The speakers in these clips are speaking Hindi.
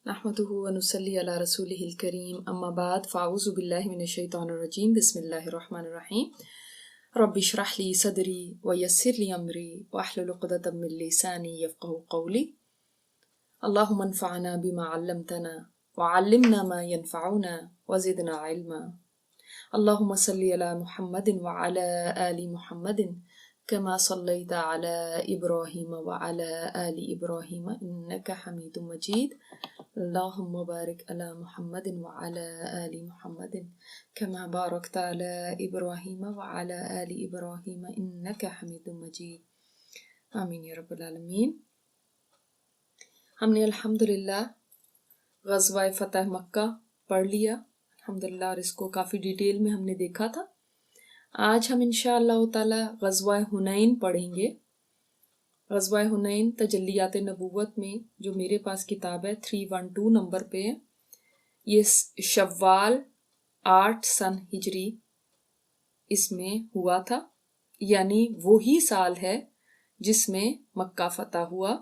नहमदुहु व नुसल्ली अला रसूलिहिल करीम अम्मा बाद फ़ाऊज़ु बिल्लाहि मिनश्शैतानिर रजीम बिस्मिल्लाहिर रहमानिर रहीम रब्बि इश्रह ली सदरी व यस्सिर ली अमरी वहलुल उक़दतम मिन लिसानी यफ़क़हू क़ौली अल्लाहुम्मा अन्फ़अना बिमा अल्लमतना व अल्लिमना मा यनफ़अुना व ज़िदना इल्मा अल्लाहुम्मा सल्लि अला मुहम्मदिन व अला आलि मुहम्मदिन कमा सल्लैता अला इब्राहीम व अला आलि इब्राहीम इन्नका हमीदुम मजीद अल्लाहुम्मा बारिक अला मुहम्मदिन व अला आलि मुहम्मदिन कमा बारकता अला इब्राहीम व अला आलि इब्राहीम इन्नका हमीदुम मजीद आमीन या रब्बल आलमीन। हमने अल्हम्दुलिल्लाह ग़ज़वा फ़तह मक्का पढ़ लिया अल्हम्दुलिल्लाह, और इसको काफ़ी डिटेल में हमने देखा था। आज हम इंशाअल्लाह ताला ग़ज़वा हुनैन पढ़ेंगे। ग़ज़वा हुनैन तजल्लियात नबुव्वत में जो मेरे पास किताब है 312 नंबर पे है। ये शव्वाल 8 सन हिजरी इसमें हुआ था, यानी वही साल है जिसमें मक्का फ़तह हुआ।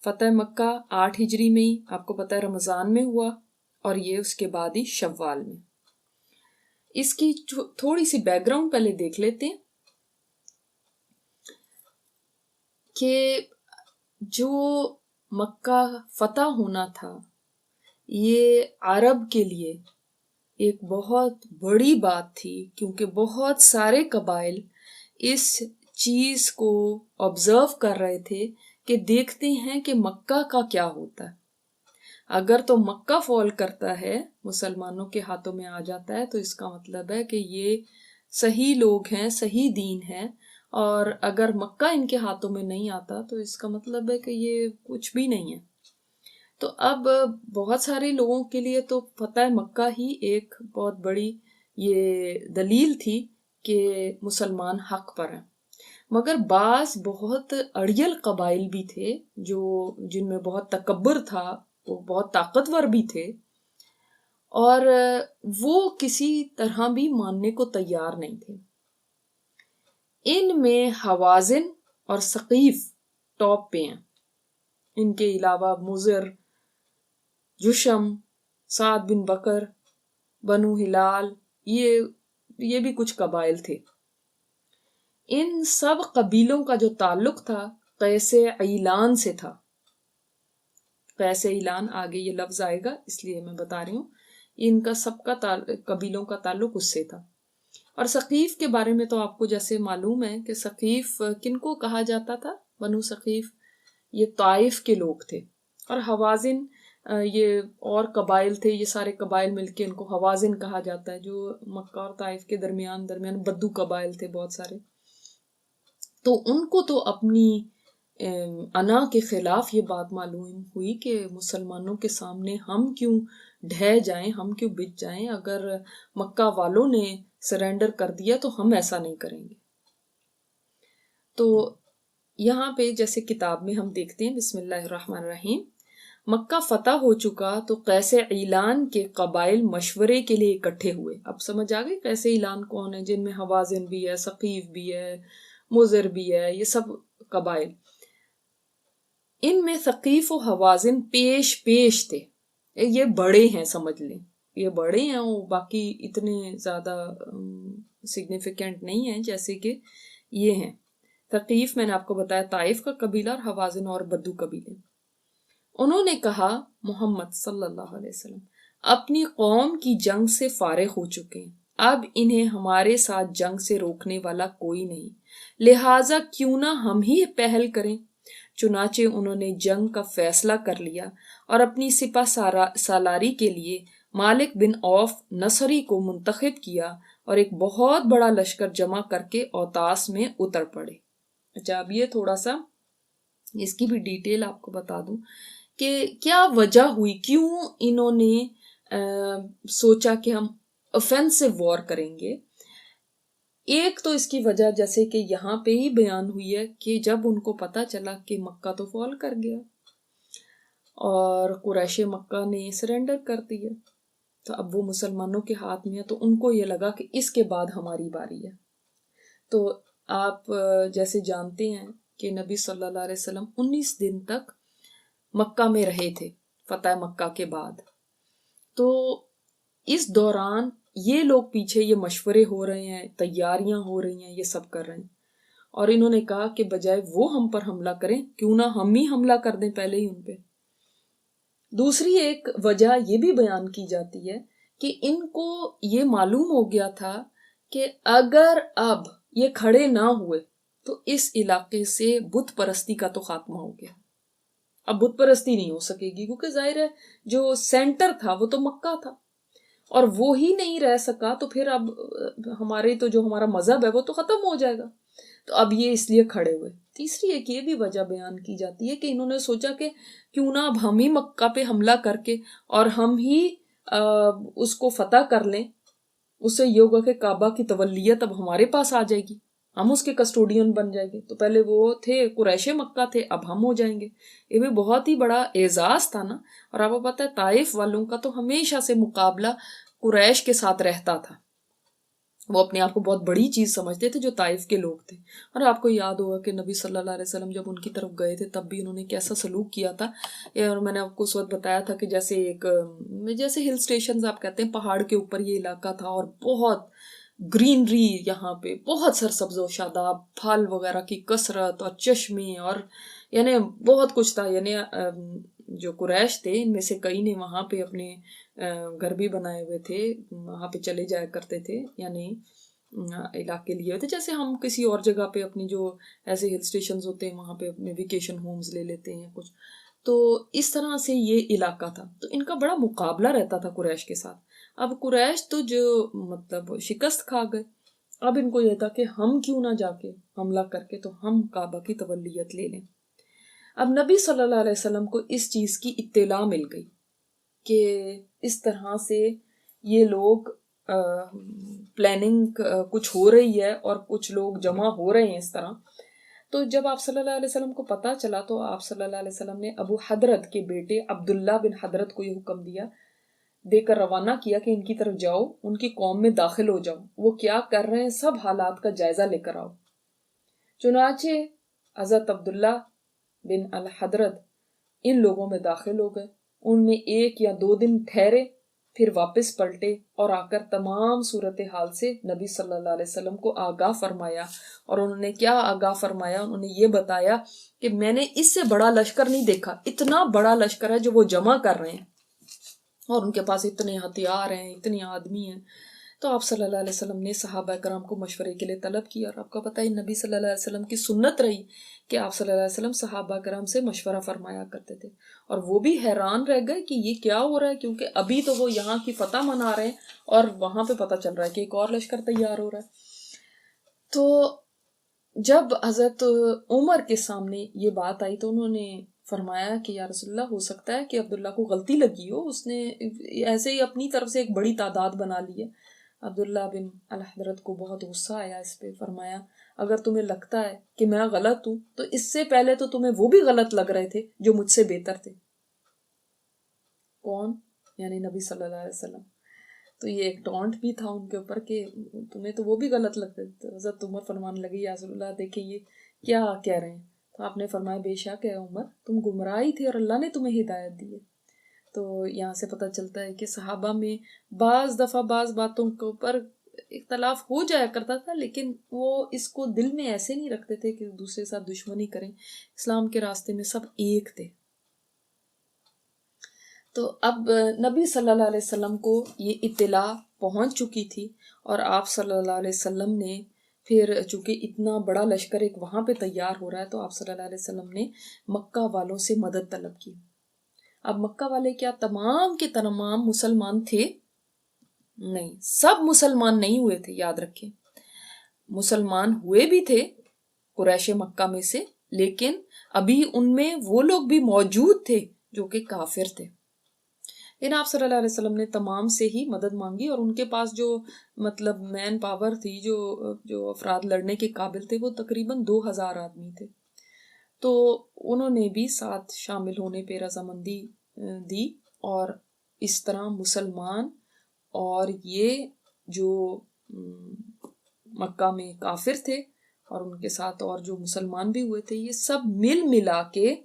फ़तह मक्का 8 हिजरी में ही, आपको पता है, रमज़ान में हुआ, और ये उसके बाद ही शव्वाल में। इसकी थोड़ी सी बैकग्राउंड पहले देख लेते हैं कि जो मक्का फ़तह होना था ये अरब के लिए एक बहुत बड़ी बात थी, क्योंकि बहुत सारे कबाइल इस चीज़ को ऑब्ज़र्व कर रहे थे कि देखते हैं कि मक्का का क्या होता है। अगर तो मक्का फॉल करता है, मुसलमानों के हाथों में आ जाता है, तो इसका मतलब है कि ये सही लोग हैं, सही दीन है। और अगर मक्का इनके हाथों में नहीं आता तो इसका मतलब है कि ये कुछ भी नहीं है। तो अब बहुत सारे लोगों के लिए तो फ़तह मक्का ही एक बहुत बड़ी ये दलील थी कि मुसलमान हक पर हैं। मगर बाज़ बहुत अड़ियल कबाइल भी थे जो जिनमें बहुत तकब्बुर था, वो बहुत ताकतवर भी थे, और वो किसी तरह भी मानने को तैयार नहीं थे। इनमें हवाज़िन और सकीफ टॉप पे हैं। इनके अलावा मुज़र, जुशम, साद बिन बकर, बनु हिलाल, ये भी कुछ कबाइल थे। इन सब कबीलों का जो ताल्लुक था कैसे ईलान से था। कैसे ईलान, आगे ये लफ्ज आएगा इसलिए मैं बता रही हूँ। इनका सबका कबीलों का ताल्लुक उससे था। और सकीफ के बारे में तो आपको जैसे मालूम है कि सकीफ किनको कहा जाता था। बनु सकीफ ये ताइफ के लोग थे, और हवाजिन ये और कबाइल थे। ये सारे कबाइल मिलके इनको हवाजिन कहा जाता है, जो मक्का और ताइफ के दरमियान बद्दू कबाइल थे बहुत सारे। तो उनको तो अपनी अना के खिलाफ ये बात मालूम हुई कि मुसलमानों के सामने हम क्यों ढह जाएं, हम क्यों बिक जाएं। अगर मक्का वालों ने सरेंडर कर दिया तो हम ऐसा नहीं करेंगे। तो यहाँ पे जैसे किताब में हम देखते हैं, बिस्मिल्लाहिर्रहमानिर्रहीम, मक्का फतह हो चुका तो कैसे ईलान के कबाइल मशवरे के लिए इकट्ठे हुए। अब समझ आ गई कैसे ईलान कौन है, जिनमें हवाजिन भी है, सकीफ भी है, मुज़र भी है, ये सब कबाइल। इनमें सकीफ और हवाजिन पेश पेश थे। ये बड़े हैं, समझ लें, ये बड़े हैं, वो बाकी इतने ज़्यादा सिग्निफिकेंट नहीं है जैसे कि ये हैं। सकीफ मैंने आपको बताया ताइफ का कबीला, और हवाजिन और बद्दू कबीले। उन्होंने कहा मोहम्मद सल्लल्लाहु अलैहि वसल्लम अपनी कौम की जंग से फारिग हो चुके हैं, अब इन्हें हमारे साथ जंग से रोकने वाला कोई नहीं, लिहाजा क्यों ना हम ही पहल करें। चुनाचे उन्होंने जंग का फैसला कर लिया और अपनी सिपा सालारी के लिए मालिक बिन औफ नसरी को मुंतखब किया और एक बहुत बड़ा लश्कर जमा करके औतास में उतर पड़े। अच्छा, अब ये थोड़ा सा इसकी भी डिटेल आपको बता दूं कि क्या वजह हुई, क्यों इन्होंने सोचा कि हम ऑफेंसिव वॉर करेंगे। एक तो इसकी वजह जैसे कि यहाँ पे ही बयान हुई है कि जब उनको पता चला कि मक्का तो फॉल कर गया और कुरैश मक्का ने सरेंडर कर दिया, तो अब वो मुसलमानों के हाथ में है, तो उनको ये लगा कि इसके बाद हमारी बारी है। तो आप जैसे जानते हैं कि नबी सल्लल्लाहु अलैहि वसल्लम 19 दिन तक मक्का में रहे थे फतह मक्का के बाद। तो इस दौरान ये लोग पीछे ये मशवरे हो रहे हैं, तैयारियां हो रही हैं, ये सब कर रहे हैं। और इन्होंने कहा कि बजाय वो हम पर हमला करें, क्यों ना हम ही हमला कर दें पहले ही उन पे। दूसरी एक वजह ये भी बयान की जाती है कि इनको ये मालूम हो गया था कि अगर अब ये खड़े ना हुए तो इस इलाके से बुत परस्ती का तो खात्मा हो गया। अब बुत परस्ती नहीं हो सकेगी, क्योंकि जाहिर है जो सेंटर था वो तो मक्का था, और वो ही नहीं रह सका तो फिर अब हमारे तो जो हमारा मजहब है वो तो खत्म हो जाएगा। तो अब ये इसलिए खड़े हुए। तीसरी एक ये भी वजह बयान की जाती है कि इन्होंने सोचा कि क्यों ना अब हम ही मक्का पे हमला करके और हम ही उसको फतह कर लें, उससे ये होगा कि काबा की तवल्लियत अब हमारे पास आ जाएगी, हम उसके कस्टोडियन बन जाएंगे। तो पहले वो थे कुरैशे मक्का थे, अब हम हो जाएंगे। ये भी बहुत ही बड़ा एजाज था ना। और आपको पता है ताइफ वालों का तो हमेशा से मुकाबला कुरैश के साथ रहता था। वो अपने आप को बहुत बड़ी चीज समझते थे जो ताइफ के लोग थे। और आपको याद होगा कि नबी सल्लल्लाहु अलैहि वसल्लम जब उनकी तरफ गए थे तब भी उन्होंने कैसा सलूक किया था। और मैंने आपको उस वक्त बताया था कि जैसे हिल स्टेशन आप कहते हैं, पहाड़ के ऊपर ये इलाका था और बहुत ग्रीनरी, यहाँ पे बहुत सरसब्ज और शादाब, फल वगैरह की कसरत और चश्मे, और यानी बहुत कुछ था। यानी जो कुरैश थे इनमें से कई ने वहां पे अपने घर भी बनाए हुए थे, वहां पे चले जाया करते थे, यानी इलाके लिए हुए थे। जैसे हम किसी और जगह पे अपनी जो ऐसे हिल स्टेशन होते हैं वहां पे अपने वेकेशन होम्स ले लेते हैं कुछ। तो इस तरह से ये इलाका था। तो इनका बड़ा मुकाबला रहता था कुरैश के साथ। अब कुरैश तो जो मतलब शिकस्त खा गए। अब इनको यह था कि हम क्यों ना जाके हमला करके तो हम काबा की तवल्लियत ले लें। अब नबी सल्लल्लाहु अलैहि वसल्लम को इस चीज की इत्तेला मिल गई कि इस तरह से ये लोग प्लानिंग कुछ हो रही है और कुछ लोग जमा हो रहे हैं इस तरह। तो जब आप सल्लल्लाहु अलैहि वसल्लम को पता चला तो आप सल्लल्लाहु अलैहि वसल्लम ने अबू हदरत के बेटे अब्दुल्ला बिन हदरत को ये हुक्म दिया, देकर रवाना किया कि इनकी तरफ जाओ, उनकी कौम में दाखिल हो जाओ, वो क्या कर रहे हैं सब हालात का जायजा लेकर आओ। चुनाचे हजरत अब्दुल्ला बिन अल हदरत इन लोगों में दाखिल हो गए। उनमें 1 या 2 दिन ठहरे, फिर वापस पलटे और आकर तमाम सूरत हाल से नबी सल्लल्लाहु अलैहि वसल्लम को आगाह फरमाया। और उन्होंने क्या आगाह फरमाया? उन्होंने ये बताया कि मैंने इससे बड़ा लश्कर नहीं देखा, इतना बड़ा लश्कर है जो वो जमा कर रहे हैं और उनके पास इतने हथियार हैं, इतने आदमी हैं। तो आप सल्लल्लाहु अलैहि वसल्लम ने सहाबा कराम को मशवरे के लिए तलब किया। और आपका पता है नबी सल्लल्लाहु अलैहि वसल्लम की सुन्नत रही कि आप सल्लल्लाहु अलैहि वसल्लम सहाबा कराम से मशवरा फरमाया करते थे। और वो भी हैरान रह गए कि ये क्या हो रहा है, क्योंकि अभी तो वो यहाँ की फतह मना रहे हैं और वहां पे पता चल रहा है कि एक और लश्कर तैयार हो रहा है। तो जब हजरत उमर के सामने ये बात आई तो उन्होंने फरमाया कि या रसूलल्लाह, हो सकता है कि अब्दुल्ला को गलती लगी हो, उसने ऐसे ही अपनी तरफ से एक बड़ी तादाद बना ली है। अब्दुल्ला बिन अल हदरत को बहुत गुस्सा आया इस पे। फरमाया, अगर तुम्हें लगता है कि मैं गलत हूं तो इससे पहले तो तुम्हें वो भी गलत लग रहे थे जो मुझसे बेहतर थे। कौन? यानी नबी सल्लल्लाहु अलैहि वसल्लम। तो ये एक टॉन्ट भी था उनके ऊपर कि तुम्हें तो वो भी गलत लगते थे। हज़रत उमर फरमाने लगे, या रसूलल्लाह देखिए ये क्या कह रहे हैं। तो आपने फरमाया, बेशक है उमर, तुम गुमराह ही थे और अल्लाह ने तुम्हें हिदायत दी है। तो यहाँ से पता चलता है कि सहाबा में बाज दफा बाज बातों के ऊपर इख्तलाफ हो जाया करता था, लेकिन वो इसको दिल में ऐसे नहीं रखते थे कि दूसरे के साथ दुश्मनी करें। इस्लाम के रास्ते में सब एक थे। तो अब नबी सल्लल्लाहु अलैहि वसल्लम को ये इत्तला पहुंच चुकी थी और आप सल्लल्लाहु अलैहि वसल्लम ने फिर चूंकि इतना बड़ा लश्कर एक वहां पे तैयार हो रहा है तो आप सल्लल्लाहु अलैहि वसल्लम ने मक्का वालों से मदद तलब की। अब मक्का वाले क्या तमाम के तमाम मुसलमान थे? नहीं, सब मुसलमान नहीं हुए थे, याद रखें। मुसलमान हुए भी थे कुरैश मक्का में से, लेकिन अभी उनमें वो लोग भी मौजूद थे जो कि काफिर थे। लेकिन आप सल्लल्लाहु अलैहि वसल्लम ने तमाम से ही मदद मांगी और उनके पास जो मतलब मैन पावर थी, जो अफराद लड़ने के काबिल थे, वो तकरीबन 2000 आदमी थे। तो उन्होंने भी साथ शामिल होने पे रजामंदी दी और इस तरह मुसलमान और ये जो मक्का में काफिर थे और उनके साथ और जो मुसलमान भी हुए थे, ये सब मिल मिला के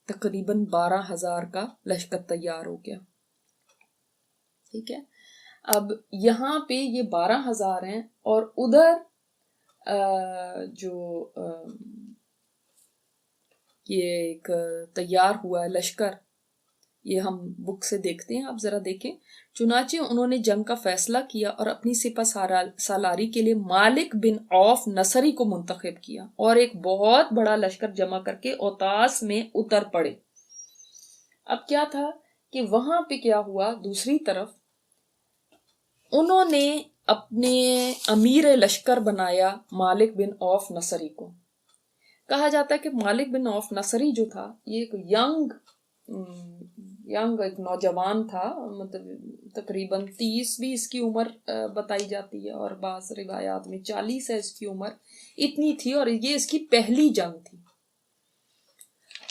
तकरीबन 12,000 का लश्कर तैयार हो गया। ठीक है, अब यहाँ पे ये 12,000 हैं और उधर जो ये एक तैयार हुआ है लश्कर, ये हम बुक से देखते हैं, आप जरा देखें। चुनाचे उन्होंने जंग का फैसला किया और अपनी सिपा सालारी के लिए मालिक बिन औफ नसरी को मुंतखब किया और एक बहुत बड़ा लश्कर जमा करके औतास में उतर पड़े। अब क्या था कि वहां पे क्या हुआ, दूसरी तरफ उन्होंने अपने अमीर लश्कर बनाया मालिक बिन औफ नसरी को। कहा जाता है कि मालिक बिन औफ नसरी जो था ये एक यंग एक नौजवान था, मतलब तकरीबन 30-20 की उम्र बताई जाती है और बाज़ रिवायात में 40 है इसकी उम्र, इतनी थी। और ये इसकी पहली जंग थी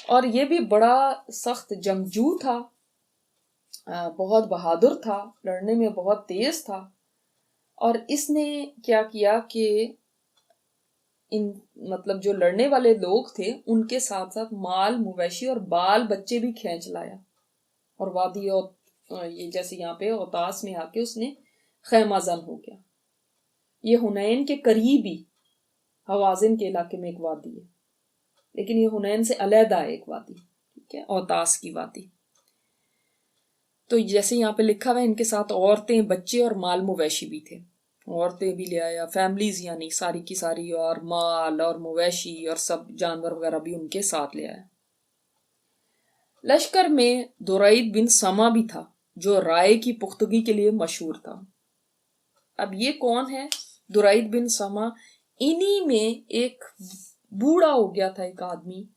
और ये भी बड़ा सख्त जंगजू था, बहुत बहादुर था, लड़ने में बहुत तेज था। और इसने क्या किया कि इन मतलब जो लड़ने वाले लोग थे उनके साथ साथ माल मवेशी और बाल बच्चे भी खींच लाया और वादी और ये जैसे यहाँ पे औतास में आके उसने खैमाजन हो गया। ये हुनैन के करीब ही हवाजिन के इलाके में एक वादी है, लेकिन ये हुनैन से अलहदा है एक वादी, ठीक है, औतास की वादी। तो जैसे यहाँ पे लिखा हुआ है इनके साथ औरतें बच्चे और माल मवेशी भी थे, औरतें भी ले आया, फैमिलीज यानी सारी की सारी, और माल और मवेशी और सब जानवर वगैरह भी उनके साथ ले आया। लश्कर में दुरैद बिन समा भी था जो राय की पुख्तगी के लिए मशहूर था। अब ये कौन है दुरैद बिन समा? इन्हीं में एक बूढ़ा हो गया था एक आदमी,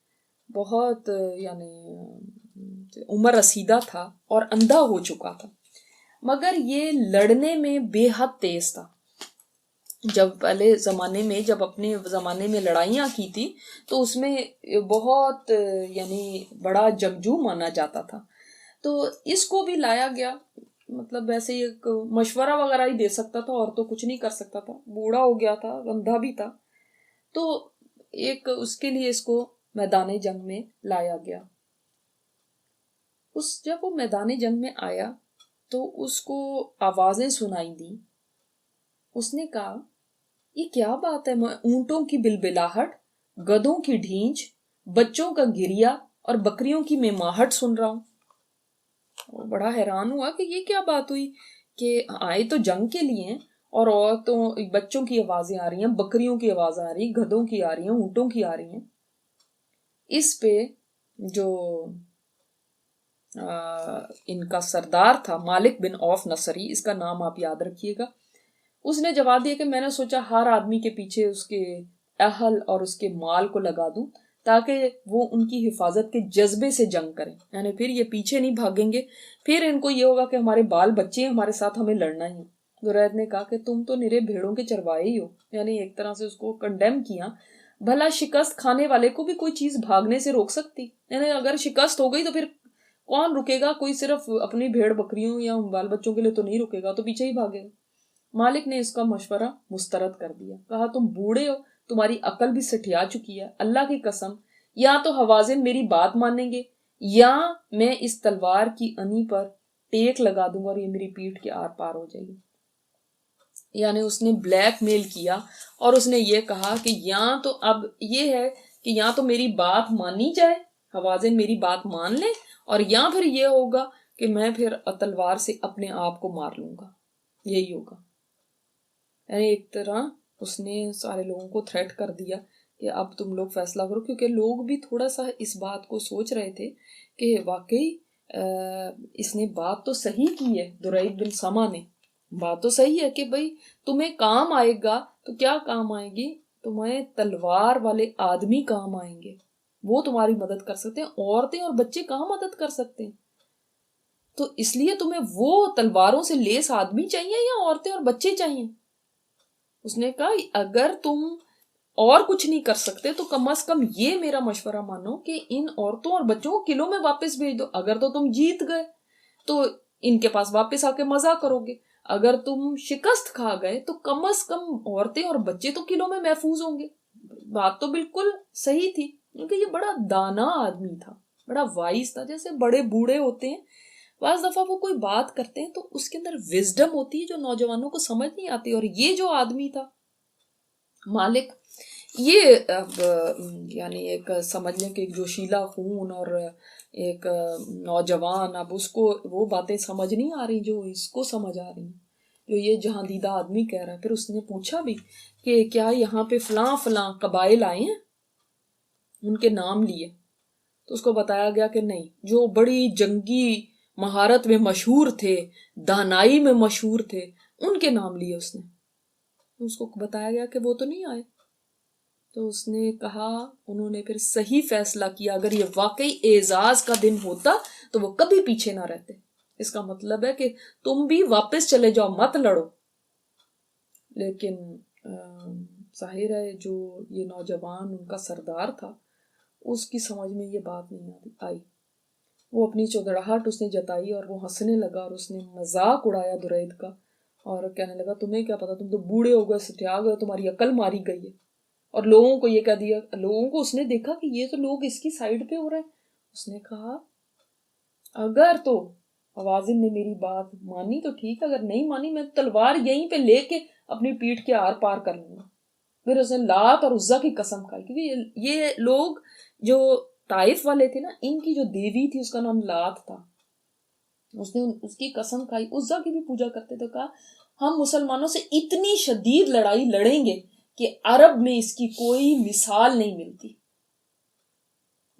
बहुत यानी उम्र रसीदा था और अंधा हो चुका था, मगर ये लड़ने में बेहद तेज था। जब पहले जमाने में, जब अपने जमाने में लड़ाइयाँ की थी तो उसमें बहुत यानी बड़ा जंगजू माना जाता था। तो इसको भी लाया गया, मतलब वैसे एक मशवरा वगैरह ही दे सकता था और तो कुछ नहीं कर सकता था, बूढ़ा हो गया था, अंधा भी था, तो एक उसके लिए इसको मैदान जंग में लाया गया। जब वो मैदान जंग में आया तो उसको आवाजें सुनाई दी। उसने कहा ये क्या बात है, मैं ऊंटों की बिलबिलाहट, गधों की ढींच, बच्चों का गिरिया और बकरियों की मेमाहट सुन रहा हूं। वो बड़ा हैरान हुआ कि ये क्या बात हुई कि आए तो जंग के लिए और औरतों बच्चों की आवाजें आ रही हैं, बकरियों की आवाज आ रही, गधों की आ रही हैं, ऊंटों की आ रही हैं। इस पे जो इनका सरदार था मालिक बिन औफ नसरी, इसका नाम आप याद रखिएगा, उसने जवाब दिया कि मैंने सोचा हर आदमी के पीछे उसके अहल और उसके माल को लगा दूं ताकि वो उनकी हिफाजत के जज्बे से जंग करें, यानी फिर ये पीछे नहीं भागेंगे, फिर इनको ये होगा कि हमारे बाल बच्चे हैं, हमारे साथ हमें लड़ना ही है। दुरैद ने कहा कि तुम तो निरे भेड़ों के चरवाए ही हो, यानी एक तरह से उसको कंडेम किया। भला शिकस्त खाने वाले को भी कोई चीज भागने से रोक सकती? यानी अगर शिकस्त हो गई तो फिर कौन रुकेगा? कोई सिर्फ अपनी भेड़ बकरियों या बाल बच्चों के लिए तो नहीं रुकेगा, तो पीछे ही भागेगा। मालिक ने इसका मशवरा मुस्तरद कर दिया, कहा तुम बूढ़े हो, तुम्हारी अकल भी सठिया चुकी है, अल्लाह की कसम या तो हवाजिन मेरी बात मानेंगे या मैं इस तलवार की अनी पर टेक लगा दूंगा और ये मेरी पीठ के आर पार हो जाएगी। यानी उसने ब्लैकमेल किया और उसने ये कहा कि या तो अब ये है कि या तो मेरी बात मानी जाए, हवाजिन मेरी बात मान ले, और या फिर ये होगा कि मैं फिर तलवार से अपने आप को मार लूंगा, यही होगा। यानी एक तरह उसने सारे लोगों को थ्रेट कर दिया कि अब तुम लोग फैसला करो, क्योंकि लोग भी थोड़ा सा इस बात को सोच रहे थे कि वाकई इसने बात तो सही की है, दुरैद बिन समा ने बात तो सही है कि भाई तुम्हें काम आएगा तो क्या काम आएगी, तुम्हें तलवार वाले आदमी काम आएंगे, वो तुम्हारी मदद कर सकते हैं, औरतें और बच्चे कहाँ मदद कर सकते हैं, तो इसलिए तुम्हें वो तलवारों से लेस आदमी चाहिए या औरतें और बच्चे चाहिए। उसने कहा अगर तुम और कुछ नहीं कर सकते तो कम से कम ये मेरा मशवरा मानो कि इन औरतों और बच्चों को किलों में वापस भेज दो। अगर तो तुम जीत गए तो इनके पास वापस आके मजा करोगे, अगर तुम शिकस्त खा गए तो कम से कम औरतें और बच्चे तो किलों में महफूज होंगे। बात तो बिल्कुल सही थी, क्योंकि ये बड़ा दाना आदमी था, बड़ा वाइज था। जैसे बड़े बूढ़े होते हैं, बाज़ दफ़ा वो कोई बात करते हैं तो उसके अंदर विजडम होती है जो नौजवानों को समझ नहीं आती। और ये जो आदमी था मालिक, ये अब यानी एक समझ लें कि एक जोशीला खून और एक नौजवान, अब उसको वो बातें समझ नहीं आ रही जो इसको समझ आ रही, जो ये जहांदीदा आदमी कह रहा है। फिर उसने पूछा भी कि क्या यहाँ पे फलां फलां कबाइल आए हैं, उनके नाम लिए। तो उसको बताया गया कि नहीं, जो बड़ी जंगी महारत में मशहूर थे, दानाई में मशहूर थे, उनके नाम लिए उसने। तो उसको बताया गया कि वो तो नहीं आए। तो उसने कहा, उन्होंने फिर सही फैसला किया, अगर ये वाकई एजाज का दिन होता तो वो कभी पीछे ना रहते। इसका मतलब है कि तुम भी वापस चले जाओ, मत लड़ो। लेकिन जाहिर है जो ये नौजवान उनका सरदार था, उसकी समझ में ये बात नहीं आई। वो अपनी चौधराहट उसने जताई और वो हंसने लगा और उसने मजाक उड़ाया दुरैद का और कहने लगा, तुम्हें क्या पता, तुम तो बूढ़े हो गए, सठिया गए, तुम्हारी अकल मारी गई है। और लोगों को ये कह दिया, लोगों को उसने देखा कि ये तो लोग इसकी साइड पे हो रहे हैं। उसने कहा, अगर तो हवाजिन ने मेरी बात मानी तो ठीक, अगर नहीं मानी मैं तलवार यहीं पे लेके अपनी पीठ के आर पार कर लूंगा। फिर उसने लात और उज्जा की कसम खाई, क्योंकि ये लोग जो ताइफ वाले थे ना, इनकी जो देवी थी उसका नाम लात था। उसने उसकी कसम खाई, उज्जा की भी पूजा करते थे। कहा, हम मुसलमानों से इतनी शदीद लड़ाई लड़ेंगे कि अरब में इसकी कोई मिसाल नहीं मिलती,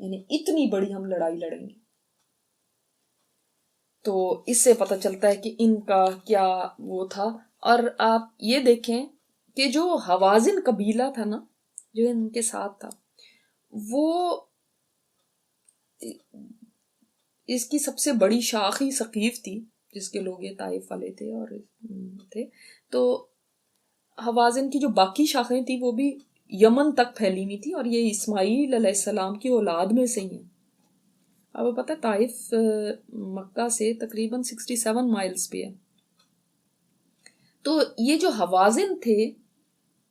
यानी इतनी बड़ी हम लड़ाई लड़ेंगे। तो इससे पता चलता है कि इनका क्या वो था। और आप ये देखें कि जो हवाजिन कबीला था ना, जो इनके साथ था, वो इसकी सबसे बड़ी शाख ही सकीफ थी, जिसके लोग ये ताइफ वाले थे और थे। तो हवाजिन की जो बाकी शाखें थी वो भी यमन तक फैली हुई थी और ये इस्माईल अलैहिस्सलाम की औलाद में से ही है। अब पता है ताइफ मक्का से तकरीबन 67 माइल्स पे है। तो ये जो हवाजिन थे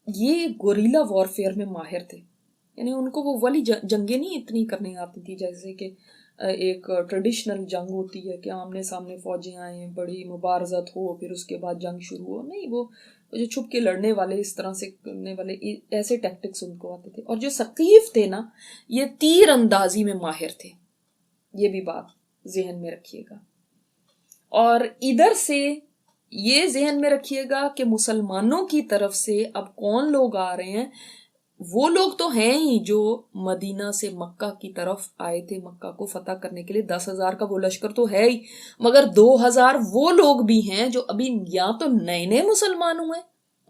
ये गोरिल्ला वॉरफेयर में माहिर थे, यानी उनको वो वाली जंगें नहीं इतनी करनी आती थी जैसे कि एक ट्रेडिशनल जंग होती है कि आमने सामने फौजें आए, बड़ी मुबारजत हो, फिर उसके बाद जंग शुरू हो। नहीं, वो जो छुप के लड़ने वाले, इस तरह से करने वाले, ऐसे टैक्टिक्स उनको आते थे। और जो सकीफ थे ना, ये तीर अंदाजी में माहिर थे, ये भी बात जहन में रखिएगा। और इधर से ये जहन में रखिएगा कि मुसलमानों की तरफ से अब कौन लोग आ रहे हैं। वो लोग तो हैं ही जो मदीना से मक्का की तरफ आए थे मक्का को फतह करने के लिए। 10,000 का वो लश्कर तो है ही, मगर 2,000 वो लोग भी हैं जो अभी या तो नए नए मुसलमान हुए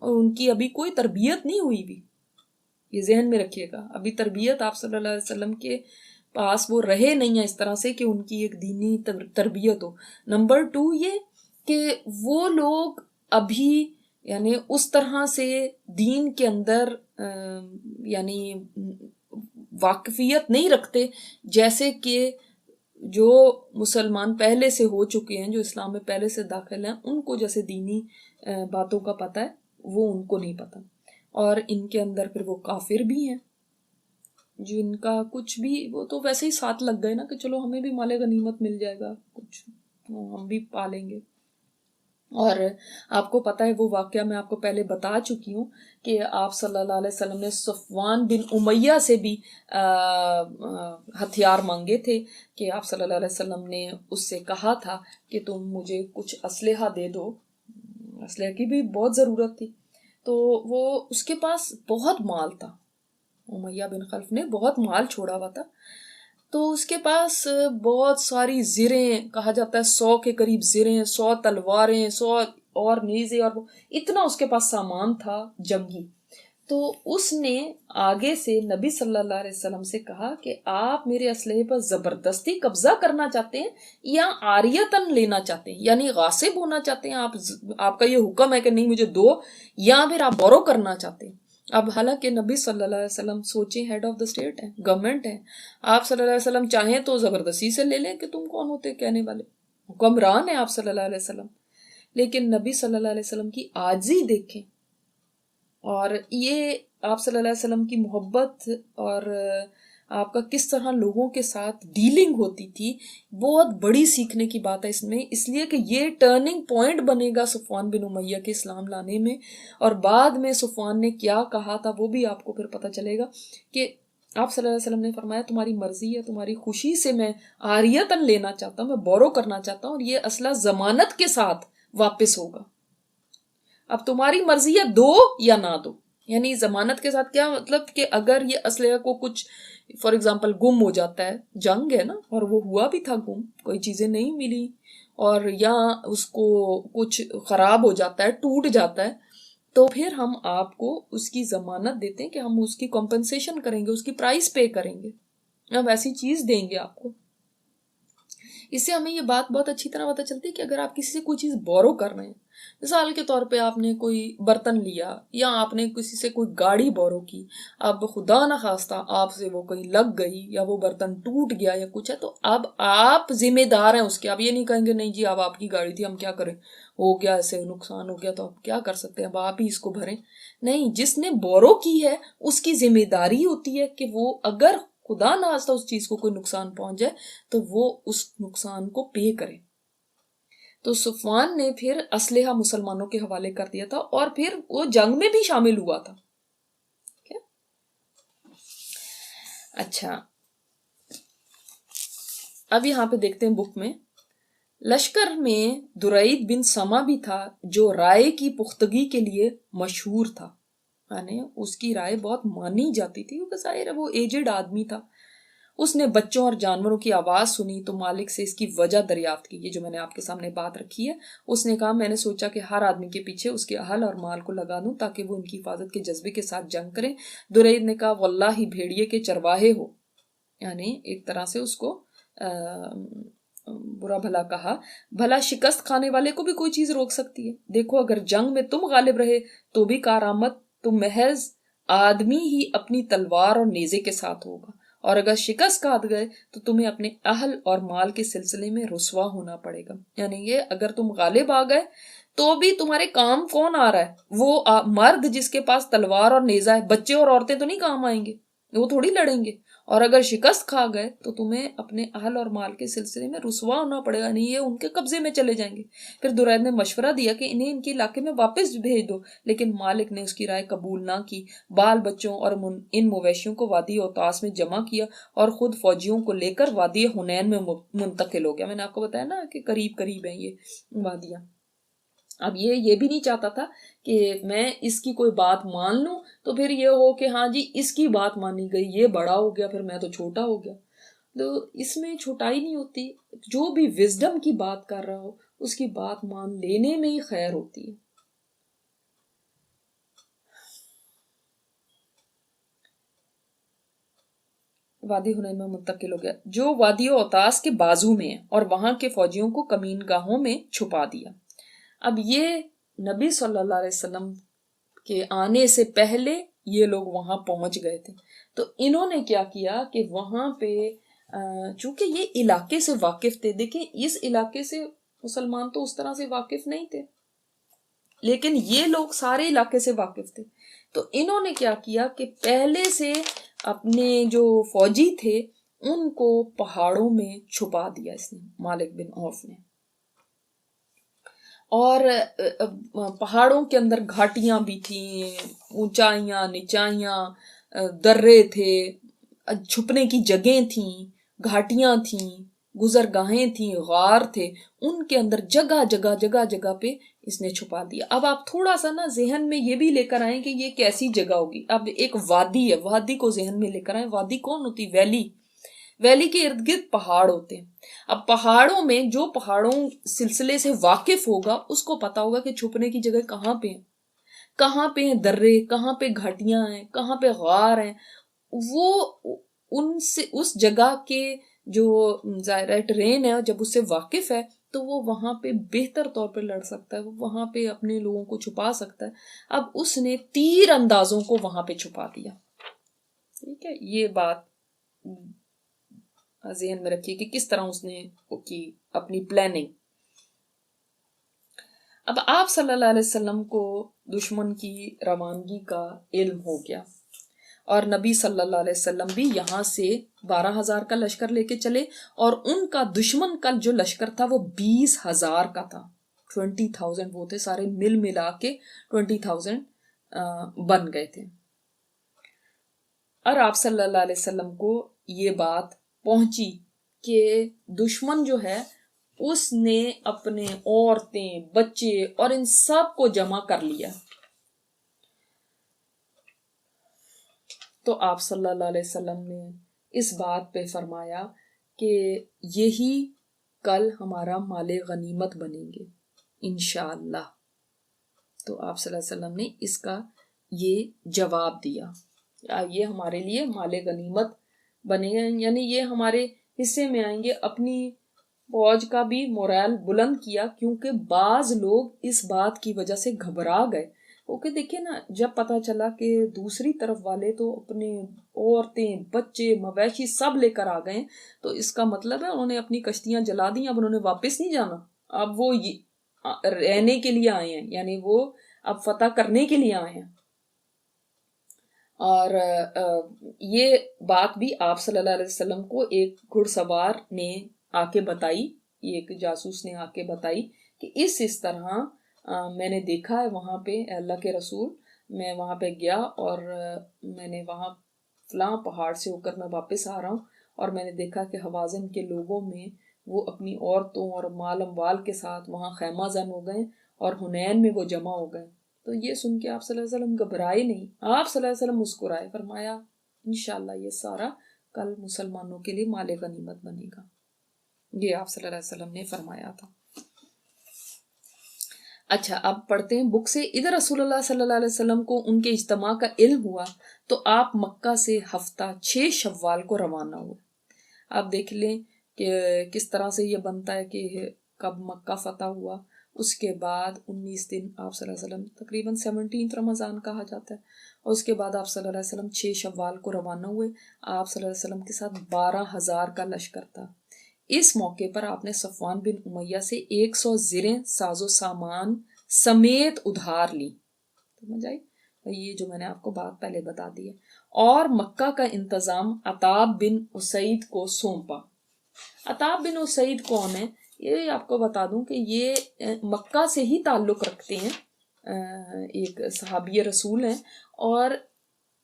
और उनकी अभी कोई तरबियत नहीं हुई भी। ये जहन में रखिएगा, अभी तरबियत आप सल्लल्लाहु अलैहि वसल्लम के पास वो रहे नहीं है इस तरह से कि उनकी एक दीनी तरबियत हो। नंबर 2 ये कि वो लोग अभी यानी उस तरह से दीन के अंदर यानी वाकफियत नहीं रखते जैसे कि जो मुसलमान पहले से हो चुके हैं, जो इस्लाम में पहले से दाखिल हैं, उनको जैसे दीनी बातों का पता है, वो उनको नहीं पता। और इनके अंदर फिर वो काफिर भी हैं जिनका कुछ भी, वो तो वैसे ही साथ लग गए ना कि चलो हमें भी माले गनीमत मिल जाएगा, कुछ हम भी पालेंगे। और आपको पता है वो वाकया मैं आपको पहले बता चुकी हूँ कि आप सल्लल्लाहु अलैहि वसल्लम ने सफ़वान बिन उमैया से भी हथियार मांगे थे कि आप सल्लल्लाहु अलैहि वसल्लम ने उससे कहा था कि तुम मुझे कुछ असलहा दे दो, असलहे की भी बहुत ज़रूरत थी। तो वो उसके पास बहुत माल था, उमैया बिन खल्फ ने बहुत माल छोड़ा हुआ था। तो उसके पास बहुत सारी ज़िरें, कहा जाता है 100 के करीब ज़िरें, 100 तलवारें, 100 और नेज़े, और इतना उसके पास सामान था जंगी। तो उसने आगे से नबी सल्लल्लाहु अलैहि वसल्लम से कहा कि आप मेरे असलहे पर ज़बरदस्ती कब्जा करना चाहते हैं या आरियतन लेना चाहते हैं, यानी गासिब होना चाहते हैं आप, आपका ये हुक्म है कि नहीं मुझे दो, या फिर आप बोरो करना चाहते हैं। अब हालांकि नबी सल्लल्लाहु अलैहि वसल्लम सोचे हेड ऑफ द स्टेट है, गवर्नमेंट है, आप सल्लल्लाहु अलैहि वसल्लम चाहें तो ज़बरदस्ती से ले लें कि तुम कौन होते कहने वाले, हुक्मरान है आप सल्लल्लाहु अलैहि वसल्लम। लेकिन नबी सल्लल्लाहु अलैहि वसल्लम की आजी देखें, और ये आप सल्लल्लाहु अलैहि वसल्लम की मोहब्बत और आपका किस तरह लोगों के साथ डीलिंग होती थी, बहुत बड़ी सीखने की बात है इसमें, इसलिए कि ये टर्निंग पॉइंट बनेगा सफ़वान बिन उमैया के इस्लाम लाने में। और बाद में सफ़वान ने क्या कहा था वो भी आपको फिर पता चलेगा कि आप सल्लल्लाहु अलैहि वसल्लम ने फरमाया तुम्हारी मर्जी है, तुम्हारी खुशी से मैं आरियतन लेना चाहता हूँ, मैं बोरो करना चाहता हूँ, और ये असला जमानत के साथ वापस होगा। अब तुम्हारी मर्जी है दो या ना दो। यानी जमानत के साथ क्या मतलब कि अगर ये असलहा को कुछ फॉर एग्जाम्पल गुम हो जाता है, जंग है ना, और वो हुआ भी था गुम, कोई चीजें नहीं मिली, और या उसको कुछ खराब हो जाता है, टूट जाता है, तो फिर हम आपको उसकी जमानत देते हैं कि हम उसकी कॉम्पनसेशन करेंगे, उसकी प्राइस पे करेंगे, हम ऐसी चीज देंगे आपको। इससे हमें ये बात बहुत अच्छी तरह पता चलती है कि अगर आप किसी से कोई चीज बोरो कर रहे हैं, मिसाल के तौर पे आपने कोई बर्तन लिया या आपने किसी से कोई गाड़ी बोरो की, अब खुदा ना खास्ता आपसे वो कहीं लग गई या वो बर्तन टूट गया या कुछ है, तो अब आप जिम्मेदार हैं उसके। आप ये नहीं कहेंगे नहीं जी अब आपकी गाड़ी थी हम क्या करें, हो गया ऐसे नुकसान हो गया तो आप क्या कर सकते हैं, अब आप ही इसको भरें। नहीं, जिसने बोरो की है उसकी जिम्मेदारी होती है कि वो अगर खुदा ना खास्ता उस चीज को कोई नुकसान पहुंच जाए तो वो उस नुकसान को पे करे। तो सफ़वान ने फिर असलहा मुसलमानों के हवाले कर दिया था और फिर वो जंग में भी शामिल हुआ था। क्या? अच्छा, अब यहाँ पे देखते हैं बुक में, लश्कर में दुरईद बिन समा भी था जो राय की पुख्तगी के लिए मशहूर था, यानी उसकी राय बहुत मानी जाती थी क्योंकि जाहिर है वो एजेड आदमी था। उसने बच्चों और जानवरों की आवाज सुनी तो मालिक से इसकी वजह दरियाफ्त की। ये जो मैंने आपके सामने बात रखी है, उसने कहा मैंने सोचा कि हर आदमी के पीछे उसके अहल और माल को लगा दूं ताकि वो उनकी हिफाजत के जज्बे के साथ जंग करें। दुरैद ने कहा वल्लाही भेड़िए के चरवाहे हो, यानी एक तरह से उसको बुरा भला कहा, भला शिकस्त खाने वाले को भी कोई चीज रोक सकती है। देखो अगर जंग में तुम गालिब रहे तो भी कारआमद तुम महज आदमी ही अपनी तलवार और नेजे के साथ होगा, और अगर शिकस्त खाद गए तो तुम्हें अपने अहल और माल के सिलसिले में रुसवा होना पड़ेगा। यानी ये अगर तुम गालिब आ गए तो भी तुम्हारे काम कौन आ रहा है, वो मर्द जिसके पास तलवार और नेजा है, बच्चे और औरतें तो नहीं काम आएंगे, वो थोड़ी लड़ेंगे। और अगर शिकस्त खा गए तो तुम्हें अपने अहल और माल के सिलसिले में रुसवा होना पड़ेगा, नहीं ये उनके कब्जे में चले जाएंगे। फिर दुरैद ने मशवरा दिया कि इन्हें इनके इलाके में वापस भेज दो, लेकिन मालिक ने उसकी राय कबूल ना की। बाल बच्चों और इन मवेशियों को वादी औतास में जमा किया और खुद फौजियों को लेकर वादी हुनैन में मुंतकिल हो गया। मैंने आपको बताया ना कि करीब करीब है ये वादियां। अब ये भी नहीं चाहता था कि मैं इसकी कोई बात मान लूं तो फिर ये हो कि हाँ जी इसकी बात मानी गई, ये बड़ा हो गया फिर मैं तो छोटा हो गया। तो इसमें छोटाई नहीं होती, जो भी विजडम की बात कर रहा हो उसकी बात मान लेने में ही खैर होती है। वादी हुनैन में मुंतकिल हो गया, जो वादी औतास के बाजू में है, और वहां के फौजियों को कमीनगाहों में छुपा दिया। अब ये नबी सल्लल्लाहु अलैहि वसल्लम के आने से पहले ये लोग वहां पहुंच गए थे। तो इन्होंने क्या किया कि वहां पे चूंकि ये इलाके से वाकिफ थे, देखिए इस इलाके से मुसलमान तो उस तरह से वाकिफ नहीं थे, लेकिन ये लोग सारे इलाके से वाकिफ थे। तो इन्होंने क्या किया कि पहले से अपने जो फौजी थे उनको पहाड़ों में छुपा दिया इसने, मालिक बिन औफ ने। और पहाड़ों के अंदर घाटियां भी थी, ऊंचाइयां नीचाइयां, दर्रे थे, छुपने की जगह थी, घाटियां थी, गुजरगाहें थी, गार थे, उनके अंदर जगह जगह जगह जगह पे इसने छुपा दिया। अब आप थोड़ा सा ना जहन में ये भी लेकर आए कि ये कैसी जगह होगी। अब एक वादी है, वादी को जहन में लेकर आए। वादी कौन होती? वैली। वैली के इर्द गिर्द पहाड़ होते हैं। अब पहाड़ों में जो पहाड़ों सिलसिले से वाकिफ होगा उसको पता होगा कि छुपने की जगह कहाँ पे है, कहाँ पे है दर्रे, कहाँ पे घाटियां हैं, कहाँ पे गार हैं। वो उनसे उस जगह के जो जायरा ट्रेन है जब उससे वाकिफ है तो वो वहां पे बेहतर तौर पे लड़ सकता है, वो वहां पे अपने लोगों को छुपा सकता है। अब उसने तीर अंदाजों को वहां पे छुपा दिया। ठीक है, ये बात ज़हन में रखिए कि किस तरह उसने की अपनी प्लानिंग। अब आप सल्लल्लाहु अलैहि वसल्लम को दुश्मन की रवानगी का इल्म हो गया और नबी सल्लल्लाहु अलैहि वसल्लम भी यहाँ से 12,000 का लश्कर लेके चले और उनका दुश्मन का जो लश्कर था वो 20,000 का था। 20,000 वो थे, सारे मिल मिला के 20,000 बन गए थे। और आप सल्लल्लाहु अलैहि वसल्लम को ये बात पहुंची कि दुश्मन जो है उसने अपने औरतें, बच्चे और इन सब को जमा कर लिया। तो आप सल्लल्लाहु अलैहि वसल्लम ने इस बात पे फरमाया कि यही कल हमारा माले गनीमत बनेंगे इंशाअल्लाह। तो आप सल्लल्लाहु अलैहि वसल्लम ने इसका ये जवाब दिया, ये हमारे लिए माले गनीमत बनेंगे, यानी ये हमारे हिस्से में आएंगे। अपनी फौज का भी मोरल बुलंद किया, क्योंकि बाज लोग इस बात की वजह से घबरा गए। ओके, देखिए ना, जब पता चला कि दूसरी तरफ वाले तो अपने औरतें, बच्चे, मवेशी सब लेकर आ गए, तो इसका मतलब है उन्होंने अपनी कश्तियां जला दी, अब उन्होंने वापस नहीं जाना, अब वो रहने के लिए आए हैं, यानी वो अब फतह करने के लिए आए हैं। और ये बात भी आप सल्लल्लाहु अलैहि वसल्लम को एक घुड़सवार ने आके बताई, एक जासूस ने आके बताई कि इस तरह मैंने देखा है वहाँ पे, अल्लाह के रसूल, मैं वहाँ पे गया और मैंने वहाँ फलां पहाड़ से होकर मैं वापस आ रहा हूँ और मैंने देखा कि हवाज़िन के लोगों में वो अपनी औरतों और माल अम्वाल के साथ वहाँ खैमा जन हो गए और हुनैन में वो जमा हो गए। तो ये सुन के आप सल्लल्लाहु अलैहि वसल्लम घबराए नहीं, आप सल्लल्लाहु अलैहि वसल्लम मुस्कुराए, फरमाया इंशाअल्लाह ये सारा कल मुसलमानों के लिए माले गनीमत बनेगा। ये आप सल्लल्लाहु अलैहि वसल्लम ने फरमाया था। अच्छा, अब पढ़ते हैं बुक से। इधर रसूलुल्लाह सल्लल्लाहु अलैहि वसल्लम को उनके इज्तिमा का इल्म हुआ तो आप मक्का से हफ्ता 6 शव्वाल को रवाना हुए। आप देख लें कि किस तरह से ये बनता है कि कब मक्का फतह हुआ। उसके बाद 19 दिन आप सल्लल्लाहु अलैहि वसल्लम, तकरीबन 17 रमज़ान कहा जाता है, और उसके बाद आप सल्लल्लाहु अलैहि वसल्लम 6 शव्वाल को रवाना हुए। आप सल्लल्लाहु अलैहि वसल्लम के साथ 12,000 का लश्कर था। इस मौके पर आपने सफ़वान बिन उमैया से 100 ज़िरें साजो सामान समेत उधार ली। समझ आई? ये जो मैंने आपको बात पहले बता दी है। और मक्का का इंतज़ाम अताब बिन उसैद को सौंपा। अताब बिन उसैद कौन है? ये आपको बता दूं कि ये मक्का से ही ताल्लुक़ रखते हैं, एक सहाबी रसूल हैं और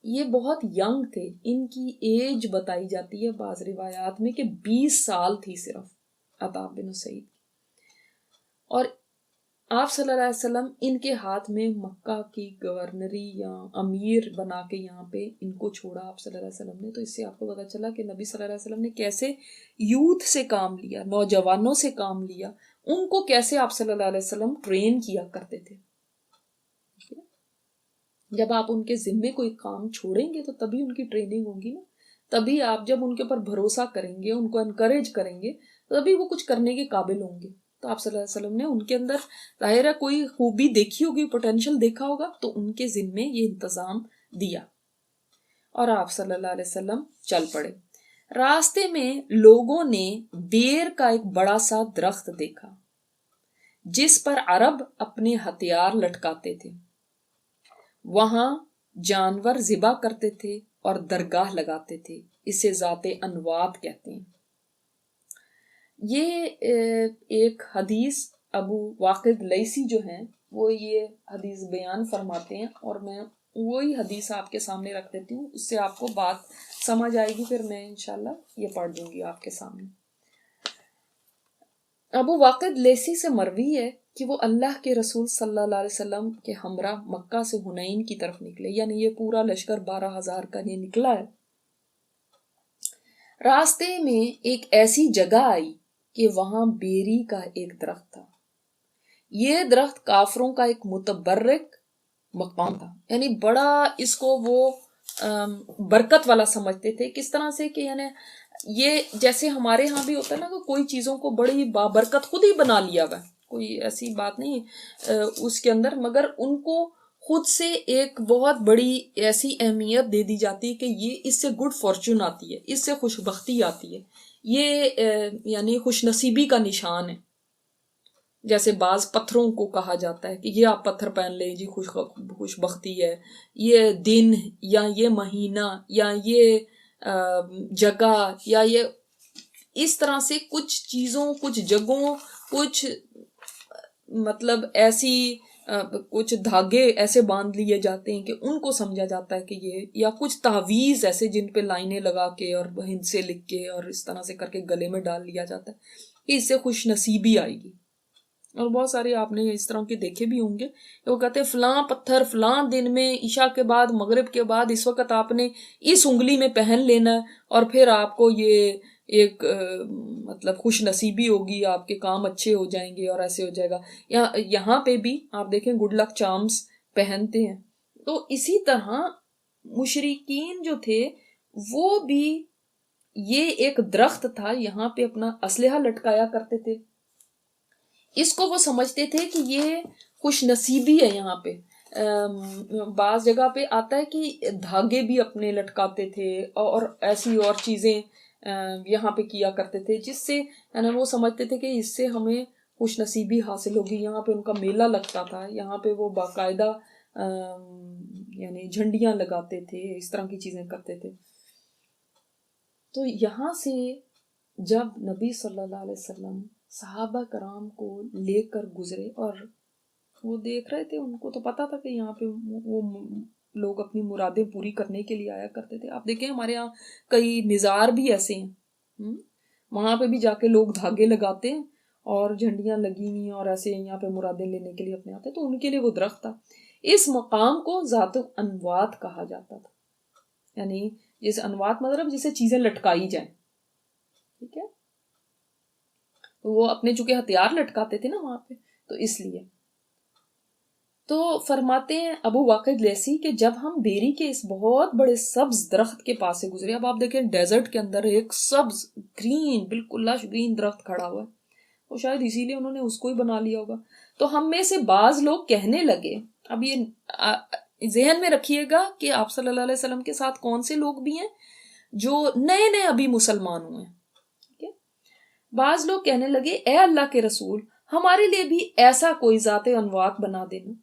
ये बहुत यंग थे। इनकी एज बताई जाती है बाज़ रिवायात में कि 20 साल थी सिर्फ अताब बिन उसैद। और आप सल्लल्लाहु अलैहि वसल्लम इनके हाथ में मक्का की गवर्नरी या अमीर बना के यहाँ पे इनको छोड़ा आप सल्लल्लाहु अलैहि वसल्लम ने। तो इससे आपको पता चला कि नबी सल्लल्लाहु अलैहि वसल्लम ने कैसे यूथ से काम लिया, नौजवानों से काम लिया, उनको कैसे आप सल्लल्लाहु अलैहि वसल्लम ट्रेन किया करते थे। जब आप उनके जिम्मे कोई काम छोड़ेंगे तो तभी उनकी ट्रेनिंग होगी ना, तभी आप जब उनके ऊपर भरोसा करेंगे, उनको एनकरेज करेंगे, तभी वो कुछ करने के काबिल होंगे। तो आप सल्लल्लाहु अलैहि वसल्लम ने उनके अंदर जाहिर है कोई खूबी देखी होगी, पोटेंशियल देखा होगा, तो उनके जिम्मे ये इंतजाम दिया और आप सल्लल्लाहु अलैहि वसल्लम चल पड़े। रास्ते में लोगों ने बेर का एक बड़ा सा दरख्त देखा जिस पर अरब अपने हथियार लटकाते थे। वहां जानवर ज़िबा करते थे और दरगाह लगाते थे। इसे ज़ाते अनवात कहते हैं। ये एक हदीस अबू वाक़िद लैसी जो हैं वो ये हदीस बयान फरमाते हैं और मैं वही हदीस आपके सामने रख देती हूँ, उससे आपको बात समझ आएगी, फिर मैं इंशाल्लाह ये पढ़ दूंगी आपके सामने। अबू वाक़िद लैसी से मरवी है कि वो अल्लाह के रसूल सल्लल्लाहु अलैहि वसल्लम के हमरा मक्का से हुनैन की तरफ निकले, यानी ये पूरा लश्कर 12,000 का ये निकला है। रास्ते में एक ऐसी जगह आई कि वहां बेरी का एक दरख्त था। ये दरख्त काफरों का एक मुतबर्रिक मकाम था, यानी बड़ा इसको वो बरकत वाला समझते थे। किस तरह से कि यानी ये जैसे हमारे यहाँ भी होता है ना कि कोई चीज़ों को बड़ी बाबरकत खुद ही बना लिया हुआ, कोई ऐसी बात नहीं उसके अंदर, मगर उनको खुद से एक बहुत बड़ी ऐसी अहमियत दे दी जाती है कि ये इससे गुड फॉर्चून आती है, इससे खुशबख्ती आती है, ये यानी खुशनसीबी का निशान है। जैसे बाज पत्थरों को कहा जाता है कि ये आप पत्थर पहन लें जी, खुशबख्ती है, ये दिन या ये महीना या ये जगह या ये, इस तरह से कुछ चीजों, कुछ जगहों, कुछ मतलब ऐसी कुछ धागे ऐसे बांध लिए जाते हैं कि उनको समझा जाता है कि ये, या कुछ तावीज ऐसे जिन पे लाइनें लगा के और हिंद से लिख के और इस तरह से करके गले में डाल लिया जाता है कि इससे खुश नसीबी आएगी। और बहुत सारे आपने इस तरह के देखे भी होंगे, वो कहते हैं फलां पत्थर फलां दिन में ईशा के बाद मगरिब के बाद इस वक्त आपने इस उंगली में पहन लेना है और फिर आपको ये एक मतलब खुश नसीबी होगी, आपके काम अच्छे हो जाएंगे और ऐसे हो जाएगा। यहाँ पे भी आप देखें गुड लक चार्म्स पहनते हैं। तो इसी तरह मुशरिकीन जो थे वो भी, ये एक दरख्त था, यहाँ पे अपना असलहा लटकाया करते थे। इसको वो समझते थे कि ये खुश नसीबी है। यहाँ पे बाज जगह पे आता है कि धागे भी अपने लटकाते थे और ऐसी और चीजें यहाँ पे किया करते थे, जिससे वो समझते थे कि इससे हमें खुश नसीबी हासिल होगी। यहाँ पे उनका मेला लगता था, यहाँ पे वो बाकायदा यानी झंडियां लगाते थे, इस तरह की चीजें करते थे। तो यहाँ से जब नबी सल्लल्लाहु अलैहि वसल्लम सहाबा कराम को लेकर गुजरे और वो देख रहे थे, उनको तो पता था कि यहाँ पे वो लोग अपनी मुरादें पूरी करने के लिए आया करते थे। आप देखें हमारे यहाँ कई निज़ार भी ऐसे हैं, वहां पे भी जाके लोग धागे लगाते हैं और झंडियां लगी हुई और ऐसे यहाँ पे मुरादें लेने के लिए अपने आते हैं। तो उनके लिए वो दरख्त था। इस मकाम को ज़ातुल अनवात कहा जाता था, यानी जैसे अनवात मतलब जिसे चीजें लटकाई जाए, ठीक है। तो वो अपने चूंकि हथियार लटकाते थे ना वहां पे, तो इसलिए। तो फरमाते हैं अबू वाक़िद लैसी कि जब हम बेरी के इस बहुत बड़े सब्ज दरख्त के पास से गुजरे, अब आप देखें डेजर्ट के अंदर एक सब्ज ग्रीन, बिल्कुल लश ग्रीन दरख्त खड़ा हुआ है, वो शायद इसीलिए उन्होंने उसको ही बना लिया होगा। तो हम में से बाज लोग कहने लगे, अब ये जहन में रखिएगा कि आप सल्लल्लाहु अलैहि वसल्लम के साथ कौन से लोग भी हैं जो नए नए अभी मुसलमान हुए हैं, ठीक है। बाज लोग कहने लगे, ए अल्लाह के रसूल, हमारे लिए भी ऐसा कोई ज़ाते अनवात बना देना,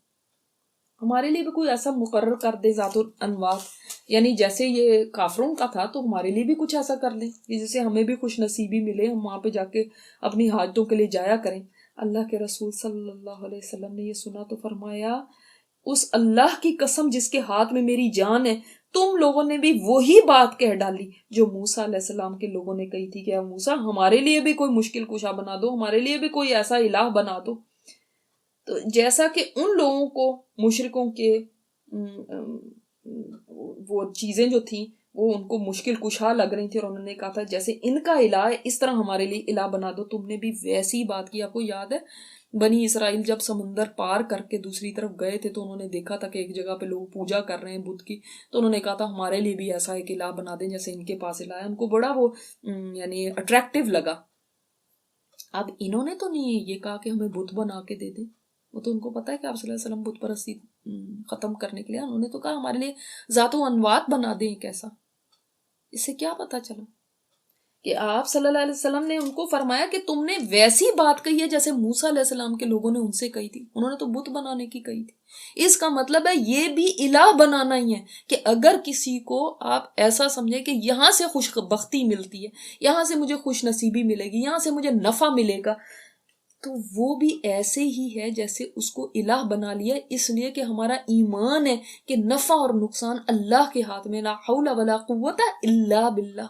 हमारे लिए भी कोई ऐसा मुकर्रर कर दे ज़ातुल अनवात, यानी जैसे ये काफरों का था तो हमारे लिए भी कुछ ऐसा कर लें कि जिससे हमें भी खुश नसीबी मिले, हम वहां पे जाके अपनी हाजतों के लिए जाया करें। अल्लाह के रसूल सल्लल्लाहु अलैहि वसल्लम ने ये सुना तो फरमाया, उस अल्लाह की कसम जिसके हाथ में मेरी जान है, तुम लोगों ने भी वही बात कह डाली जो मूसा अलैहिस्सलाम के लोगों ने कही थी कि मूसा हमारे लिए भी कोई मुश्किल कुशा बना दो, हमारे लिए भी कोई ऐसा इलाह बना दो। तो जैसा कि उन लोगों को मुशरिकों के वो चीजें जो थी वो उनको मुश्किल कुशा लग रही थी और उन्होंने कहा था जैसे इनका इलाह है इस तरह हमारे लिए इलाह बना दो, तुमने भी वैसी बात की। आपको याद है बनी इसराइल जब समुंदर पार करके दूसरी तरफ गए थे तो उन्होंने देखा था कि एक जगह पे लोग पूजा कर रहे हैं बुद्ध की, तो उन्होंने कहा था हमारे लिए भी ऐसा एक इलाह बना दें जैसे इनके पास इलाह है। उनको बड़ा वो यानी अट्रैक्टिव लगा। अब इन्होंने तो नहीं ये कहा कि हमें बुत बना के दे दे, वो तो उनको पता है कि आप सल्लल्लाहु अलैहि वसल्लम बुत परस्ती खत्म करने के लिए, उन्होंने तो कहा हमारे लिए ज़ातो अनवात बना दें कैसा। इससे क्या पता चला कि आप सल्लल्लाहु अलैहि वसल्लम ने उनको फरमाया कि तुमने वैसी बात कही है जैसे मूसा अलैहि सलाम के लोगों ने उनसे कही थी, उन्होंने तो बुत बनाने की कही थी। इसका मतलब है ये भी इलाह बनाना ही है कि अगर किसी को आप ऐसा समझे कि यहां से खुशबख्ती मिलती है, यहां से मुझे खुश नसीबी मिलेगी, यहां से मुझे नफा मिलेगा, तो वो भी ऐसे ही है जैसे उसको इलाह बना लिया, इसलिए कि हमारा ईमान है कि नफा और नुकसान अल्लाह के हाथ में, ला हौला वला कुव्वता इल्ला बिल्लाह,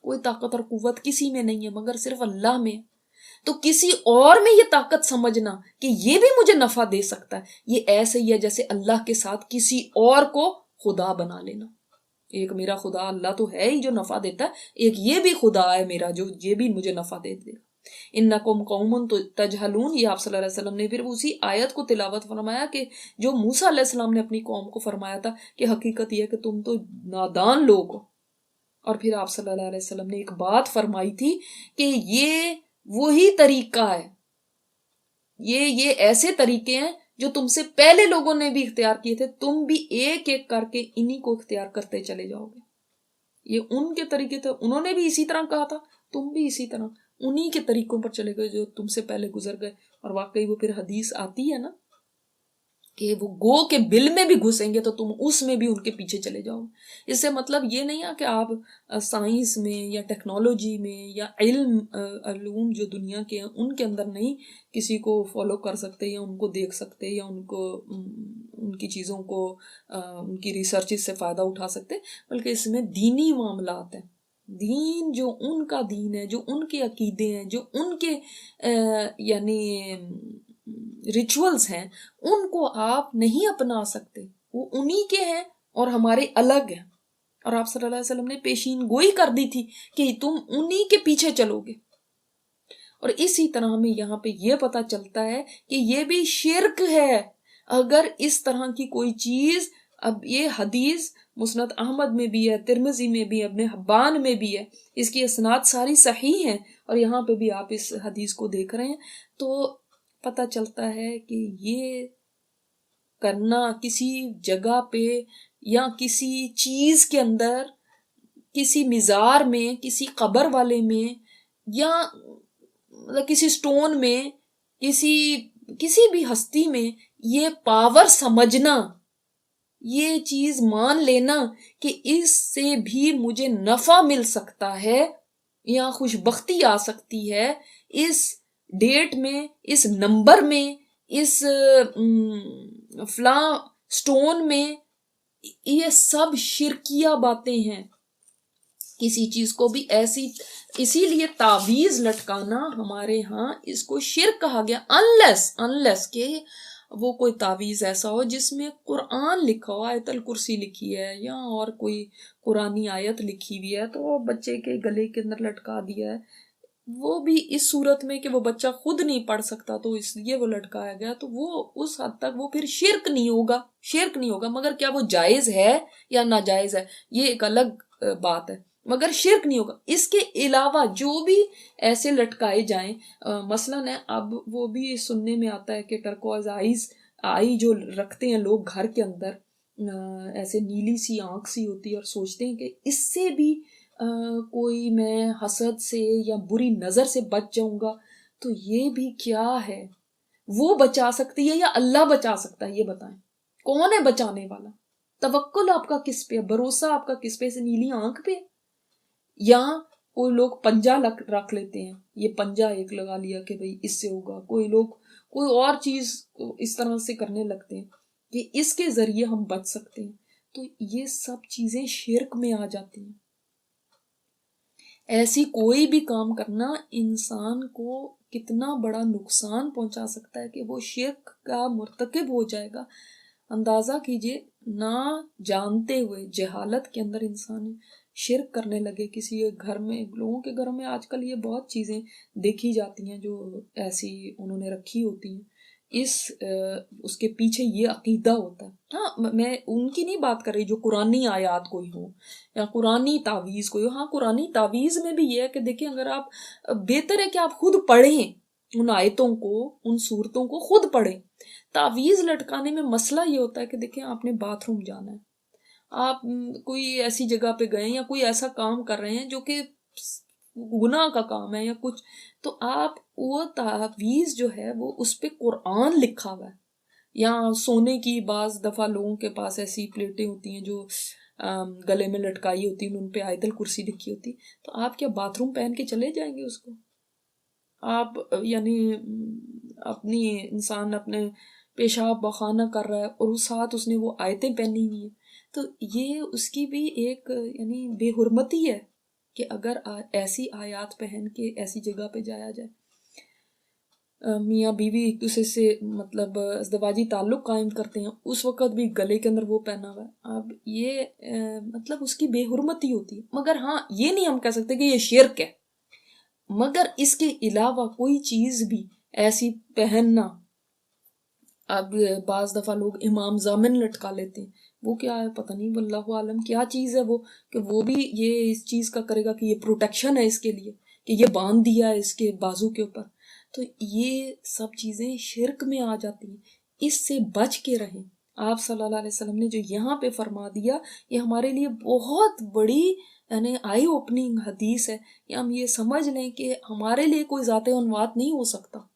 कोई ताकत और कुव्वत किसी में नहीं है मगर सिर्फ अल्लाह में। तो किसी और में ये ताकत समझना कि ये भी मुझे नफा दे सकता है, ये ऐसे ही है जैसे अल्लाह के साथ किसी और को खुदा बना लेना। एक मेरा खुदा अल्लाह तो है ही जो नफा देता है, एक ये भी खुदा है मेरा जो ये भी मुझे नफा दे देगा। इन्नकुम कौमुन तजहलून, ये आप सल्लल्लाहु अलैहि वसल्लम ने फिर उसी आयत को तिलावत फरमाया कि जो मूसा अलैहि सलाम ने अपनी कौम को फरमाया था कि हकीकत यह है कि तुम तो नादान लोग हो। और फिर आप सल्लल्लाहु अलैहि वसल्लम ने एक बात फरमाई थी कि ये वही तरीका है, ये ऐसे तरीके हैं जो तुमसे पहले लोगों ने भी इख्तियार किए थे, तुम भी एक एक करके इन्हीं को इख्तियार करते चले जाओगे। ये उनके तरीके थे, उन्होंने भी इसी तरह कहा था, तुम भी इसी तरह। उन्हीं के तरीकों पर चले गए जो तुमसे पहले गुजर गए। और वाकई वो फिर हदीस आती है ना कि वो गो के बिल में भी घुसेंगे तो तुम उसमें भी उनके पीछे चले जाओगे। इससे मतलब ये नहीं है कि आप साइंस में या टेक्नोलॉजी में या इल्म जो दुनिया के हैं उनके अंदर नहीं किसी को फॉलो कर सकते या उनको देख सकते या उनको उनकी चीज़ों को उनकी रिसर्चेस से फ़ायदा उठा सकते, बल्कि इसमें दीनी मामलात हैं। दीन जो उनका दीन है, जो उनके अकीदे हैं, जो उनके यानी रिचुअल्स हैं, उनको आप नहीं अपना सकते। वो उन्हीं के हैं और हमारे अलग हैं। और आप सल्लल्लाहु अलैहि वसल्लम ने पेशीन गोई कर दी थी कि तुम उन्हीं के पीछे चलोगे। और इसी तरह हमें यहाँ पे ये पता चलता है कि ये भी शिर्क है अगर इस तरह की कोई चीज। अब ये हदीस मुस्नद अहमद में भी है, तिरमिजी में भी है, इब्ने हिब्बान में भी है, इसकी इसनाद सारी सही है। और यहाँ पे भी आप इस हदीस को देख रहे हैं तो पता चलता है कि ये करना किसी जगह पे या किसी चीज के अंदर, किसी मिजार में, किसी कब्र वाले में, या मतलब किसी स्टोन में, किसी किसी भी हस्ती में ये पावर समझना, ये चीज मान लेना कि इससे भी मुझे नफा मिल सकता है या खुशबख्ती आ सकती है, इस डेट में, इस नंबर में, इस फ्ला स्टोन में, ये सब शिरकिया बातें हैं। किसी चीज को भी ऐसी, इसीलिए तावीज लटकाना हमारे यहाँ इसको शिर्क कहा गया। अनलेस के वो कोई तावीज ऐसा हो जिसमें कुरान लिखा हो, आयतल कुर्सी लिखी है या और कोई कुरानी आयत लिखी हुई है, तो वो बच्चे के गले के अंदर लटका दिया है। वो भी इस सूरत में कि वो बच्चा खुद नहीं पढ़ सकता तो इसलिए वो लटकाया गया, तो वो उस हद तक वो फिर शिर्क नहीं होगा। मगर क्या वो जायज है या नाजायज है, ये एक अलग बात है, मगर शिर्क नहीं होगा। इसके अलावा जो भी ऐसे लटकाए जाएं, मसलन है, अब वो भी सुनने में आता है कि टर्कोइज आई जो रखते हैं लोग घर के अंदर, ऐसे नीली सी आंख सी होती है और सोचते हैं कि इससे भी कोई मैं हसद से या बुरी नजर से बच जाऊंगा। तो ये भी क्या है, वो बचा सकती है या अल्लाह बचा सकता है, ये बताएं कौन है बचाने वाला? तवक्कुल आपका किस पे है, भरोसा आपका किस पे, से नीली आंख पे? या कोई लोग पंजा रख लेते हैं, ये पंजा एक लगा लिया कि भाई इससे होगा। कोई लोग कोई और चीज इस तरह से करने लगते हैं कि इसके जरिए हम बच सकते हैं। तो ये सब चीजें शिर्क में आ जाती हैं। ऐसी कोई भी काम करना इंसान को कितना बड़ा नुकसान पहुंचा सकता है कि वो शिर्क का मुर्तकिब हो जाएगा। अंदाजा कीजिए, ना जानते हुए जहालत के अंदर इंसान शिर्क करने लगे किसी घर में। लोगों के घरों में आजकल ये बहुत चीजें देखी जाती हैं जो ऐसी उन्होंने रखी होती हैं। उसके पीछे ये अकीदा होता है। हाँ, मैं उनकी नहीं बात कर रही जो कुरानी आयात कोई हो या कुरानी तावीज कोई हो। हाँ, कुरानी तावीज में भी ये है कि देखिए, अगर आप, बेहतर है कि आप खुद पढ़ें उन आयतों को, उन सूरतों को खुद पढ़ें। तावीज लटकाने में मसला ये होता है कि देखिए, आपने बाथरूम जाना है, आप कोई ऐसी जगह पे गए या कोई ऐसा काम कर रहे हैं जो कि गुनाह का काम है या कुछ, तो आप वो तावीज जो है वो उस पे कुरान लिखा हुआ है, या सोने की बाज दफा लोगों के पास ऐसी प्लेटें होती हैं जो गले में लटकाई होती हैं, उन पे आयतल कुर्सी लिखी होती। तो आप क्या बाथरूम पहन के चले जाएंगे उसको? आप यानी अपनी इंसान अपने पेशाब बखाना कर रहा है और उस साथ उसने वो आयतें पहनी हुई है, तो ये उसकी भी एक यानी बेहुरमती है कि अगर ऐसी आयात पहन के ऐसी जगह पे जाया जाए। मियाँ बीवी एक दूसरे से मतलब अज़दवाजी ताल्लुक कायम करते हैं, उस वक़्त भी गले के अंदर वो पहना हुआ है। अब ये मतलब उसकी बेहुरमती होती है। मगर हाँ, ये नहीं हम कह सकते कि ये शिर्क है। मगर इसके अलावा कोई चीज़ भी ऐसी पहनना, अब बाज दफ़ा लोग इमाम जामिन लटका लेते हैं, वो क्या है पता नहीं, वल्लाहु आलम क्या चीज़ है वो, कि वो भी ये इस चीज़ का करेगा कि ये प्रोटेक्शन है इसके लिए, कि ये बांध दिया है इसके बाजू के ऊपर। तो ये सब चीज़ें शिर्क में आ जाती हैं। इससे बच के रहें। आप सल्लल्लाहु अलैहि वसल्लम ने जो यहाँ पे फरमा दिया, ये हमारे लिए बहुत बड़ी यानी आई ओपनिंग हदीस है कि हम ये समझ लें कि हमारे लिए कोई ज़ात अनुवात नहीं हो सकता।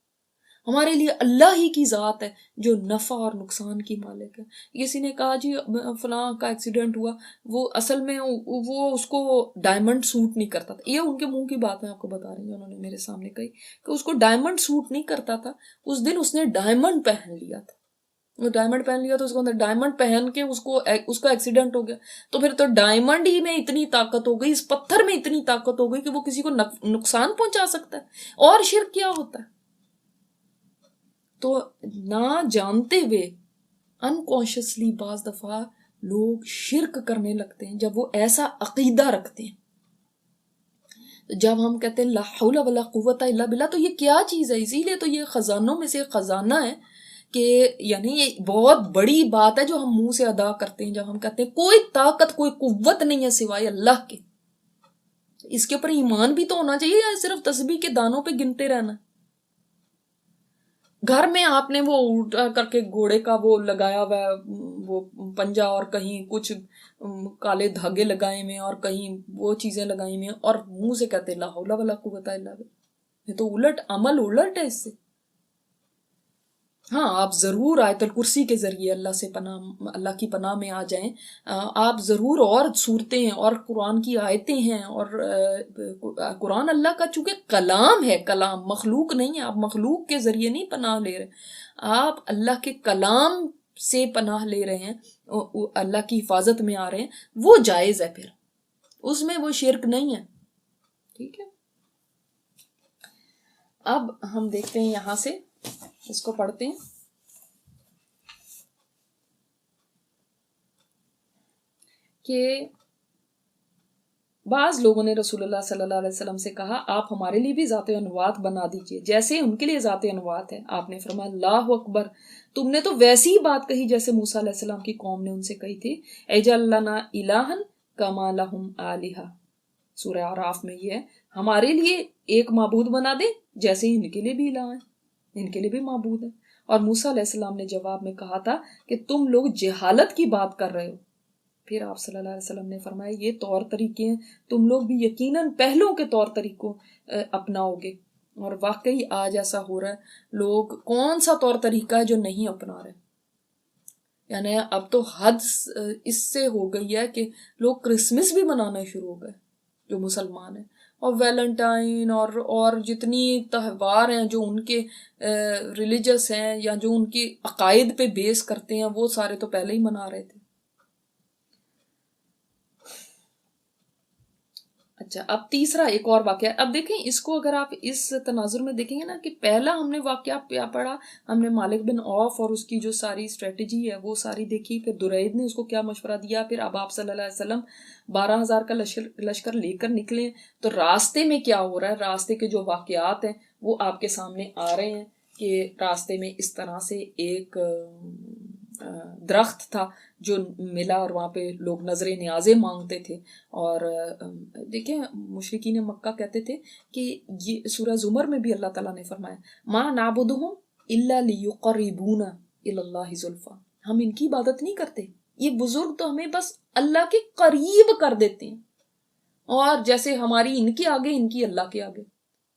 हमारे लिए अल्लाह ही की ज़ात है जो नफ़ा और नुकसान की मालिक है। किसी ने कहा जी फलां का एक्सीडेंट हुआ, वो असल में वो उसको डायमंड सूट नहीं करता था। ये उनके मुंह की बात मैं आपको बता रही हूँ, उन्होंने मेरे सामने कही कि उसको डायमंड सूट नहीं करता था। उस दिन उसने डायमंड पहन लिया था, वो डायमंड पहन लिया तो उसको अंदर डायमंड पहन के उसका एक्सीडेंट हो गया। तो फिर तो डायमंड ही में इतनी ताकत हो गई, इस पत्थर में इतनी ताकत हो गई कि वो किसी को नुकसान पहुंचा सकता है। और शिर्क क्या होता है? तो ना जानते हुए अनकॉन्शियसली बाज दफा लोग शिर्क करने लगते हैं जब वो ऐसा अकीदा रखते हैं। तो जब हम कहते हैं ला हौला वला कुव्वता इल्ला बिल्लाह, तो ये क्या चीज़ है? इसीलिए तो ये खजानों में से खजाना है कि यानी ये बहुत बड़ी बात है जो हम मुंह से अदा करते हैं जब हम कहते हैं कोई ताकत कोई कुव्वत नहीं है सिवाय अल्लाह के। इसके ऊपर ईमान भी तो होना चाहिए, या सिर्फ तस्बीह के दानों पे गिनते रहना? घर में आपने वो उल्टा करके घोड़े का वो लगाया हुआ है, वो पंजा, और कहीं कुछ काले धागे लगाए हुए और कहीं वो चीजें लगाई हुई हैं, और मुंह से कहते ला हौला वला कुव्वता इल्ला बिल्लाह। ये तो उलट अमल उलट है इससे। हाँ, आप ज़रूर आयतुल कुर्सी के ज़रिए अल्लाह की पनाह में आ जाएं। आप ज़रूर और सूरतें हैं और कुरान की आयतें हैं, और कुरान अल्लाह का चूंकि कलाम है, कलाम मखलूक नहीं है, आप मखलूक के ज़रिए नहीं पनाह ले रहे, आप अल्लाह के कलाम से पनाह ले रहे हैं, अल्लाह की हिफाजत में आ रहे हैं, वो जायज़ है, फिर उसमें वो शिर्क नहीं है। ठीक है, अब हम देखते हैं यहाँ से, इसको पढ़ते हैं कि बाज लोगों ने रसूलुल्लाह सल्लल्लाहु अलैहि वसल्लम से कहा, आप हमारे लिए भी ज़ात अनुवात बना दीजिए जैसे उनके लिए ज़ात अनुवात है। आपने फरमाया, अल्लाहु अकबर, तुमने तो वैसी ही बात कही जैसे मूसा अलैहिस्सलाम की कौम ने उनसे कही थी, एजल लना इलाहन कमा लहुम आलिहा। सूरह आराफ में ये है, हमारे लिए एक माबूद बना दे जैसे इनके लिए भी इलाह है, इनके लिए भी माबूद है। और मूसा अलैहिस्सलाम ने जवाब में कहा था कि तुम लोग जहालत की बात कर रहे हो। फिर आप सल्लल्लाहु अलैहि वसल्लम ने फरमाया, ये तौर तरीके हैं, तुम लोग भी यकीनन पहलों के तौर तरीकों अपनाओगे। और वाकई आज ऐसा हो रहा है, लोग कौन सा तौर तरीका है जो नहीं अपना रहे। यानी अब तो हद इससे हो गई है कि लोग क्रिसमस भी मनाना शुरू हो गए जो मुसलमान हैं, और वैलेंटाइन और जितनी त्यौहार हैं जो उनके रिलीजियस हैं या जो उनकी अकायद पे बेस करते हैं, वो सारे तो पहले ही मना रहे थे। अच्छा, अब तीसरा एक और वाक्य। अब देखें इसको, अगर आप इस तनाजुर में देखेंगे ना कि पहला हमने वाक्य क्या पढ़ा, हमने मालिक बिन औफ और उसकी जो सारी स्ट्रेटजी है वो सारी देखी, फिर दुरैद ने उसको क्या मशवरा दिया, फिर अब आप सल्लल्लाहु अलैहि वसल्लम 12,000 का लश्कर लेकर निकले, तो रास्ते में क्या हो रहा है, रास्ते के जो वाकयात हैं वो आपके सामने आ रहे हैं कि रास्ते में इस तरह से एक दरख्त था जो मिला, और वहाँ पे लोग नजरे न्याज़े मांगते थे। और देखिए, मुशरिकीन मक्का कहते थे कि ये सूरह जुमर में भी अल्लाह ताला ने फरमाया, मा नाबुदुहुम इल्ला लियुक़र्रिबूना इलल्लाहि ज़ुल्फ़ा, हम इनकी इबादत नहीं करते, ये बुजुर्ग तो हमें बस अल्लाह के करीब कर देते हैं, और जैसे हमारी इनके आगे इनकी अल्लाह के आगे।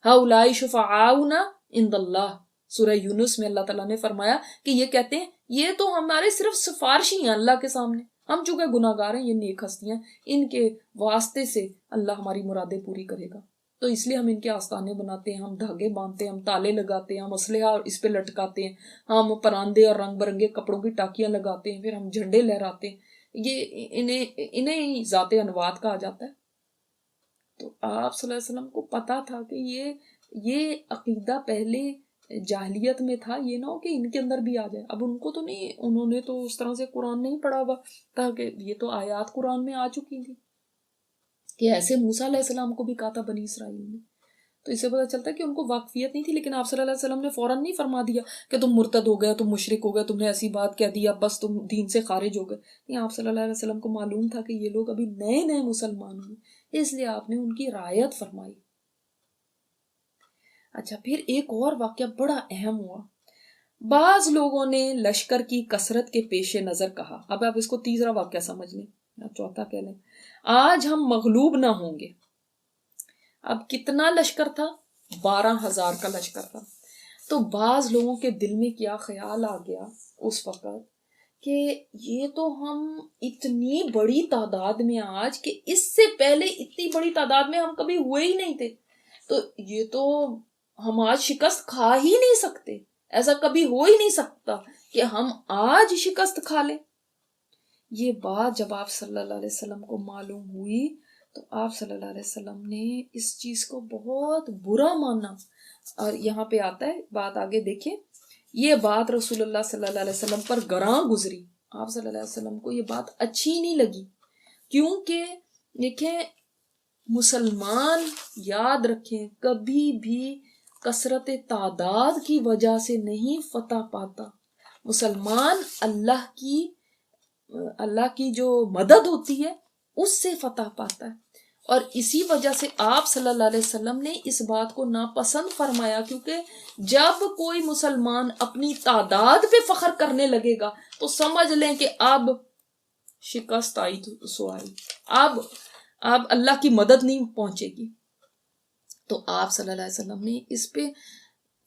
हाउलाई शुफ़ाउना इंदल्लाह, सूरह यूनुस में अल्लाह ताला ने फरमाया कि ये कहते हैं ये तो हमारे सिर्फ सिफारशी हैं अल्लाह के सामने, हम चूंकि गुनाहगार हैं, ये नेक हस्तियां, इनके वास्ते से अल्लाह हमारी मुरादें पूरी करेगा। तो इसलिए हम इनके आस्थाने बनाते हैं, हम धागे बांधते हैं, हम ताले लगाते हैं, हम असलहा इस पे लटकाते हैं, हम परांदे और रंग बिरंगे कपड़ों की टाकियां लगाते हैं, फिर हम झंडे लहराते हैं। ये इन्हें इन्हें ज़ाते अनुवात कहा जाता है। तो आप सल्लल्लाहु अलैहि वसल्लम को पता था कि ये अकीदा पहले जाहिलियत में था, ये ना हो कि इनके अंदर भी आ जाए। अब उनको तो नहीं, उन्होंने तो उस तरह से कुरान नहीं पढ़ा हुआ था, कि ये तो आयात कुरान में आ चुकी थी कि ऐसे मूसा अलैहिस्सलाम को भी कहा था बनी इसराइल में। तो इससे पता चलता है कि उनको वाकफियत नहीं थी, लेकिन आप सल्लल्लाहु अलैहि वसल्लम ने फौरन नहीं फरमा दिया कि तुम मुर्तद हो गए, तुम मुशरिक हो गए, तुमने ऐसी बात कह दी, अब बस तुम दीन से खारिज हो गए। नहीं, आप सल्लल्लाहु अलैहि वसल्लम को मालूम था कि ये लोग अभी नए नए मुसलमान हुए, इसलिए आपने उनकी रायत फरमाई। अच्छा, फिर एक और वाक्य बड़ा अहम हुआ। बाज लोगों ने लश्कर की कसरत के पेश नजर कहा, अब आप इसको तीसरा वाक्य समझ लें, या चौथा कह लें, आज हम मगलूब ना होंगे। अब कितना लश्कर था? 12,000 का लश्कर था। तो बाज लोगों के दिल में क्या ख्याल आ गया उस वक्त कि ये तो हम इतनी बड़ी तादाद में आज, कि इससे पहले इतनी बड़ी तादाद में हम कभी हुए ही नहीं थे, तो ये तो हम आज शिकस्त खा ही नहीं सकते, ऐसा कभी हो ही नहीं सकता कि हम आज शिकस्त खा लें। ये बात जब आप सल्लल्लाहु अलैहि वसल्लम को मालूम हुई तो आप सल्लल्लाहु अलैहि वसल्लम ने इस चीज को बहुत बुरा माना। और यहाँ पे आता है बात, आगे देखिए, ये बात रसूलुल्लाह सल्लल्लाहु अलैहि वसल्लम पर गरां गुजरी। आप सल्लल्लाहु अलैहि वसल्लम को ये बात अच्छी नहीं लगी, क्योंकि देखें, मुसलमान याद रखें कभी भी कसरत तादाद की वजह से नहीं फतह पाता। मुसलमान अल्लाह की जो मदद होती है उससे फतह पाता है। और इसी वजह से आप सल्लल्लाहु अलैहि वसल्लम ने इस बात को नापसंद फरमाया, क्योंकि जब कोई मुसलमान अपनी तादाद पे फख्र करने लगेगा तो समझ लें कि अब शिकस्त आई तो सो आई, अब अल्लाह की मदद नहीं पहुंचेगी। तो आप सल्लल्लाहु अलैहि वसल्लम ने इस पे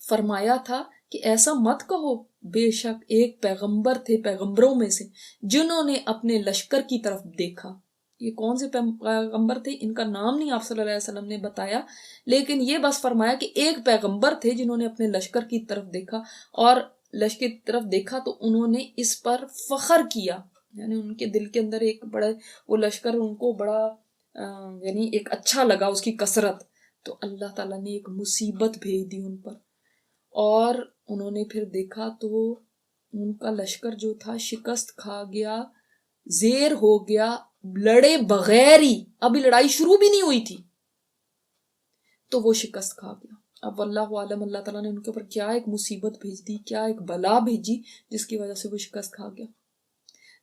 फरमाया था कि ऐसा मत कहो, बेशक एक पैगंबर थे पैगंबरों में से जिन्होंने अपने लश्कर की तरफ देखा। ये कौन से पैगंबर थे, इनका नाम नहीं आप सल्लल्लाहु अलैहि वसल्लम ने बताया, लेकिन ये बस फरमाया कि एक पैगंबर थे जिन्होंने अपने लश्कर की तरफ देखा, और लश्कर की तरफ देखा तो उन्होंने इस पर फख्र किया, यानी उनके दिल के अंदर एक बड़ा, वो लश्कर उनको बड़ा यानी एक अच्छा लगा उसकी कसरत। तो अल्लाह ताला ने एक मुसीबत भेज दी उन पर, और उन्होंने फिर देखा तो उनका लश्कर जो था शिकस्त खा गया, जेर हो गया, लड़े बगैर ही, अभी लड़ाई शुरू भी नहीं हुई थी तो वो शिकस्त खा गया। अब अल्लाह आलम, अल्लाह ताला ने उनके ऊपर क्या एक मुसीबत भेज दी, क्या एक बला भेजी जिसकी वजह से वो शिकस्त खा गया।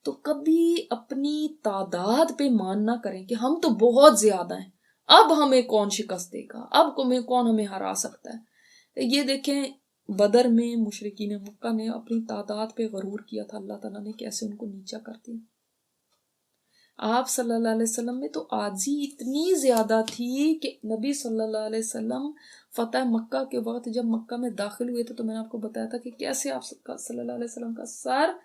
तो कभी अपनी तादाद पे मान ना करें कि हम तो बहुत ज्यादा हैं, अब हमें कौन शिकस्त देगा, अब कौन हमें हरा सकता है। ये देखें, बदर में मुशरिकीन मक्का ने अपनी तादाद पे गरूर किया था, अल्लाह ताला ने कैसे उनको नीचा कर दिया। आप सल्लल्लाहु अलैहि वसल्लम में तो आजी इतनी ज्यादा थी कि नबी सल्लल्लाहु अलैहि वसल्लम फतह मक्का के वक्त जब मक्का में दाखिल हुए थे तो मैंने आपको बताया था कि कैसे आप सल्लल्लाहु अलैहि वसल्लम का सर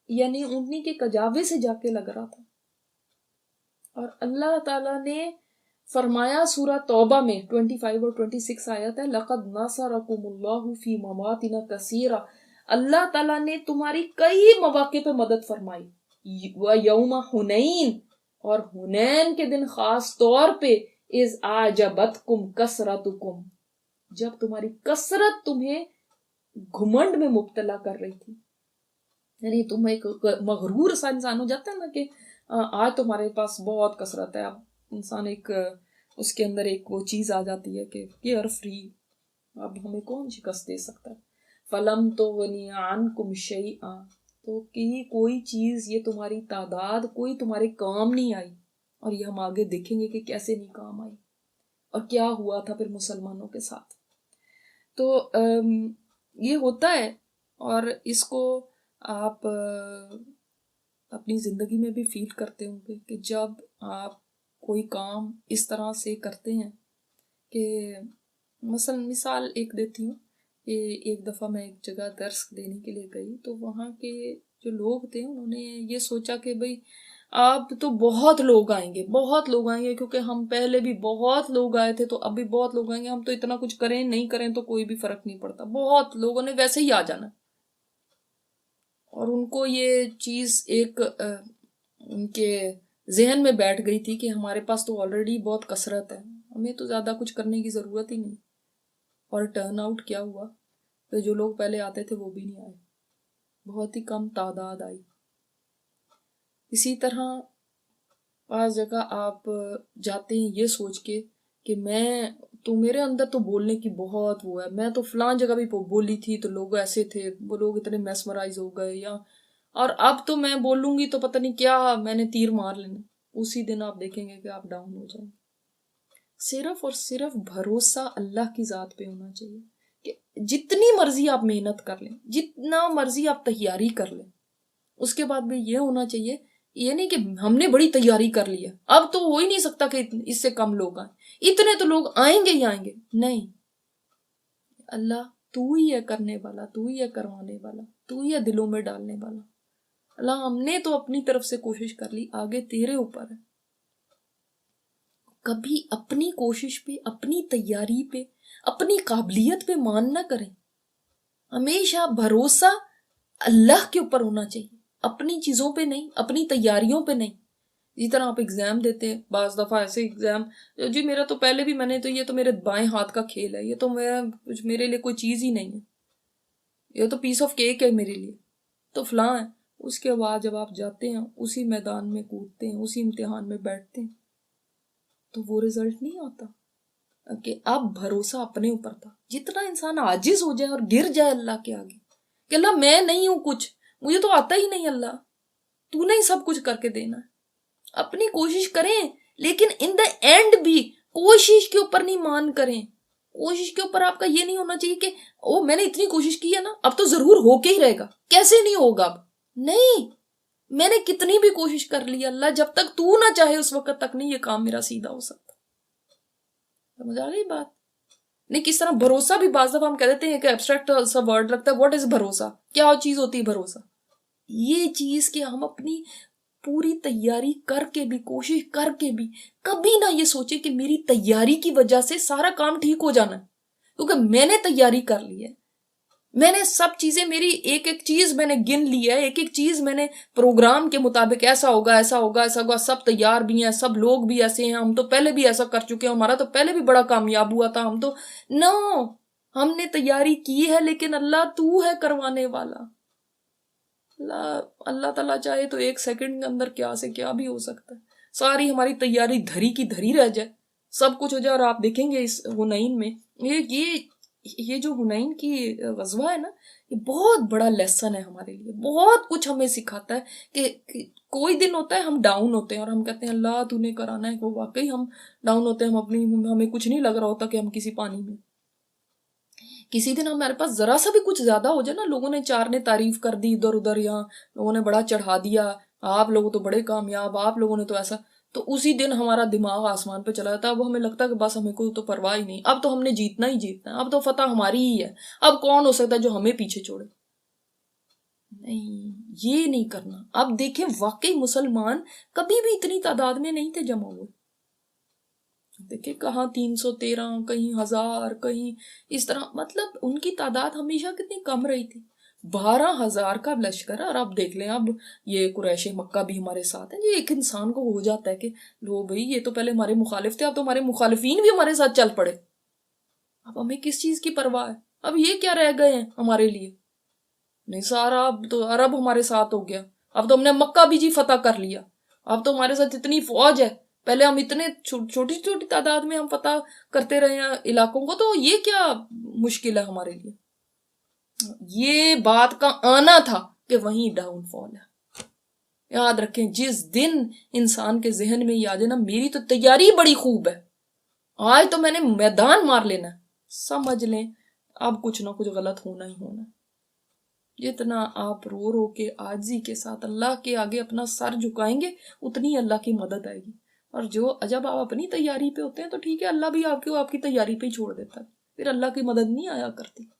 यानी ऊँटनी के कजावे से जाके लग रहा था। और अल्लाह ताला ने फरमाया सूरह तौबा में 25 और 26 आयत है, लक़द नसरकुमुल्लाहु फी मवातिन कसीरा, अल्लाह ताला ने तुम्हारी कई मौके पे मदद फरमाई, व यौम हुनैन, और हुनैन के दिन खास तौर पे, इज आजबतकुम कसरतुकुम, जब तुम्हारी कसरत तुम्हें घुमंड में मुब्तला कर रही थी। यानी तुम एक मगरूर सा इंसान हो जाता है ना कि आज तुम्हारे पास बहुत कसरत है, अब इंसान एक उसके अंदर एक वो चीज आ जाती है कि केयर फ्री, अब हमें कौन शिकस्त दे सकता है। फलम तो वनियानकुम शैआ, तो कि कोई चीज ये तुम्हारी तादाद कोई तुम्हारे काम नहीं आई। और ये हम आगे देखेंगे कि कैसे नहीं काम आई और क्या हुआ था फिर मुसलमानों के साथ। तो ये होता है, और इसको आप अपनी जिंदगी में भी फील करते होंगे कि जब आप कोई काम इस तरह से करते हैं कि मिसाल एक देती हूँ कि एक दफ़ा मैं एक जगह दर्स देने के लिए गई, तो वहाँ के जो लोग थे उन्होंने ये सोचा कि भाई अब तो बहुत लोग आएंगे, क्योंकि हम पहले भी बहुत लोग आए थे तो अब भी बहुत लोग आएंगे, हम तो इतना कुछ करें नहीं करें तो कोई भी फर्क नहीं पड़ता, बहुत लोगों ने वैसे ही आ जाना। और उनको ये चीज एक उनके जहन में बैठ गई थी कि हमारे पास तो ऑलरेडी बहुत कसरत है, हमें तो ज्यादा कुछ करने की जरूरत ही नहीं। और टर्न आउट क्या हुआ, तो जो लोग पहले आते थे वो भी नहीं आए, बहुत ही कम तादाद आई। इसी तरह पास जगह आप जाते हैं ये सोच के कि मैं तो, मेरे अंदर तो बोलने की बहुत वो है, मैं तो फलां जगह भी बोली थी तो लोग ऐसे थे, वो लोग इतने मेस्मराइज हो गए, या और अब तो मैं बोलूंगी तो पता नहीं क्या मैंने तीर मार लेना, उसी दिन आप देखेंगे कि आप डाउन हो जाएंगे। सिर्फ और सिर्फ भरोसा अल्लाह की जात पे होना चाहिए कि जितनी मर्जी आप मेहनत कर लें, जितना मर्जी आप तैयारी कर लें, उसके बाद भी ये होना चाहिए ये नहीं कि हमने बड़ी तैयारी कर ली है, अब तो हो ही नहीं सकता कि इससे कम लोग आए, इतने तो लोग आएंगे ही आएंगे। नहीं, अल्लाह तू ही है करने वाला, तू ही है करवाने वाला, तू ही है दिलों में डालने वाला। अल्लाह हमने तो अपनी तरफ से कोशिश कर ली, आगे तेरे ऊपर है। कभी अपनी कोशिश पे, अपनी तैयारी पे, अपनी काबिलियत पे मान ना करें। हमेशा भरोसा अल्लाह के ऊपर होना चाहिए, अपनी चीजों पे नहीं, अपनी तैयारियों पे नहीं। जिस तरह आप एग्जाम देते हैं, बाज दफा ऐसे एग्जाम, जी मेरा तो पहले भी मैंने तो, ये तो मेरे बाएं हाथ का खेल है, ये तो मेरे लिए कोई चीज ही नहीं है, ये तो पीस ऑफ केक है मेरे लिए, तो फलां है। उसके बाद जब आप जाते हैं, उसी मैदान में कूदते हैं, उसी इम्तिहान में बैठते हैं, तो वो रिजल्ट नहीं आता। कि अब भरोसा अपने ऊपर था। जितना इंसान आजिज हो जाए और गिर जाए अल्लाह के आगे कि अल्लाह मैं नहीं हूं कुछ, मुझे तो आता ही नहीं, अल्लाह तूने ही सब कुछ करके देना है। अपनी कोशिश करें, लेकिन इन द एंड भी कोशिश के ऊपर नहीं मान करें। कोशिश के ऊपर आपका ये नहीं होना चाहिए कि ओ मैंने इतनी कोशिश की है ना, अब तो जरूर होके ही रहेगा, कैसे नहीं होगा अब। नहीं, मैंने कितनी भी कोशिश कर ली अल्लाह, जब तक तू ना चाहे उस वक्त तक नहीं ये काम मेरा सीधा हो सकता। समझ आ गई बात? नहीं, किस तरह भरोसा भी बाज़ दफा हम कह देते हैं कि एब्स्ट्रैक्ट सा वर्ड लगता है, व्हाट इज भरोसा, क्या चीज होती है भरोसा? ये चीज कि हम अपनी पूरी तैयारी करके भी, कोशिश करके भी कभी ना ये सोचे कि मेरी तैयारी की वजह से सारा काम ठीक हो जाना है, क्योंकि मैंने तैयारी कर ली है, मैंने सब चीजें, मेरी एक एक चीज मैंने गिन ली है, एक एक चीज मैंने प्रोग्राम के मुताबिक ऐसा होगा ऐसा होगा ऐसा होगा, सब तैयार भी हैं, सब लोग भी ऐसे हैं, हम तो पहले भी ऐसा कर चुके हैं, हमारा तो पहले भी बड़ा कामयाब हुआ था, हम तो नो, हमने तैयारी की है, लेकिन अल्लाह तू है करवाने वाला। अल्लाह ताला चाहे तो एक सेकंड के अंदर क्या से क्या भी हो सकता है। सारी हमारी तैयारी धरी की धरी रह जाए, सब कुछ हो जाए, और आप देखेंगे इस हुनैन में, ये जो हुनैन की गजवा है ना, ये बहुत बड़ा लेसन है हमारे लिए, बहुत कुछ हमें सिखाता है कि कोई दिन होता है हम डाउन होते हैं और हम कहते हैं अल्लाह तूने कराना है, वो वाकई हम डाउन होते हैं, हम अपनी, हमें कुछ नहीं लग रहा होता कि हम किसी पानी में। किसी दिन हमारे पास जरा सा भी कुछ ज्यादा हो जाए ना, लोगों ने चार ने तारीफ कर दी इधर उधर, या लोगों ने बड़ा चढ़ा दिया, आप लोगों तो बड़े कामयाब, आप लोगों ने तो ऐसा, तो उसी दिन हमारा दिमाग आसमान पे चला जाता है। अब हमें लगता है कि बस हमें कोई तो परवाह ही नहीं, अब तो हमने जीतना ही जीतना है, अब तो फतह हमारी ही है, अब कौन हो सकता है जो हमें पीछे छोड़े। नहीं, ये नहीं करना। अब देखें, वाकई मुसलमान कभी भी इतनी तादाद में नहीं थे जमा हुए। देखिए कहाँ 313, कहीं 1000, कहीं इस तरह, मतलब उनकी तादाद हमेशा कितनी कम रही थी। 12,000 का लश्कर है। और अब देख लें, अब ये कुरैश मक्का भी हमारे साथ है। जो एक इंसान को हो जाता है कि लो भाई, ये तो पहले हमारे मुखालिफ थे, अब तो हमारे मुखालिफिन भी हमारे साथ चल पड़े, अब हमें किस चीज की परवाह है? अब ये क्या रह गए हैं हमारे लिए? नहीं, सारा अब तो अरब हमारे साथ हो गया, अब तो हमने मक्का भी जी फतह कर लिया, अब तो हमारे साथ इतनी फौज है, पहले हम इतने छोटी छोटी तादाद में हम फतह करते रहे हैं इलाकों को, तो ये क्या मुश्किल है हमारे लिए? ये बात का आना था कि वहीं डाउनफॉल है। याद रखें, जिस दिन इंसान के जहन में ये आ जाए ना मेरी तो तैयारी बड़ी खूब है, आज तो मैंने मैदान मार लेना है, समझ लें अब कुछ ना कुछ गलत होना ही होना है। जितना आप रो रो के आजी के साथ अल्लाह के आगे अपना सर झुकाएंगे, उतनी अल्लाह की मदद आएगी। और जब आप अपनी तैयारी पे होते हैं तो ठीक है, अल्लाह भी आपको आपकी तैयारी पे ही छोड़ देता है, फिर अल्लाह की मदद नहीं आया करती।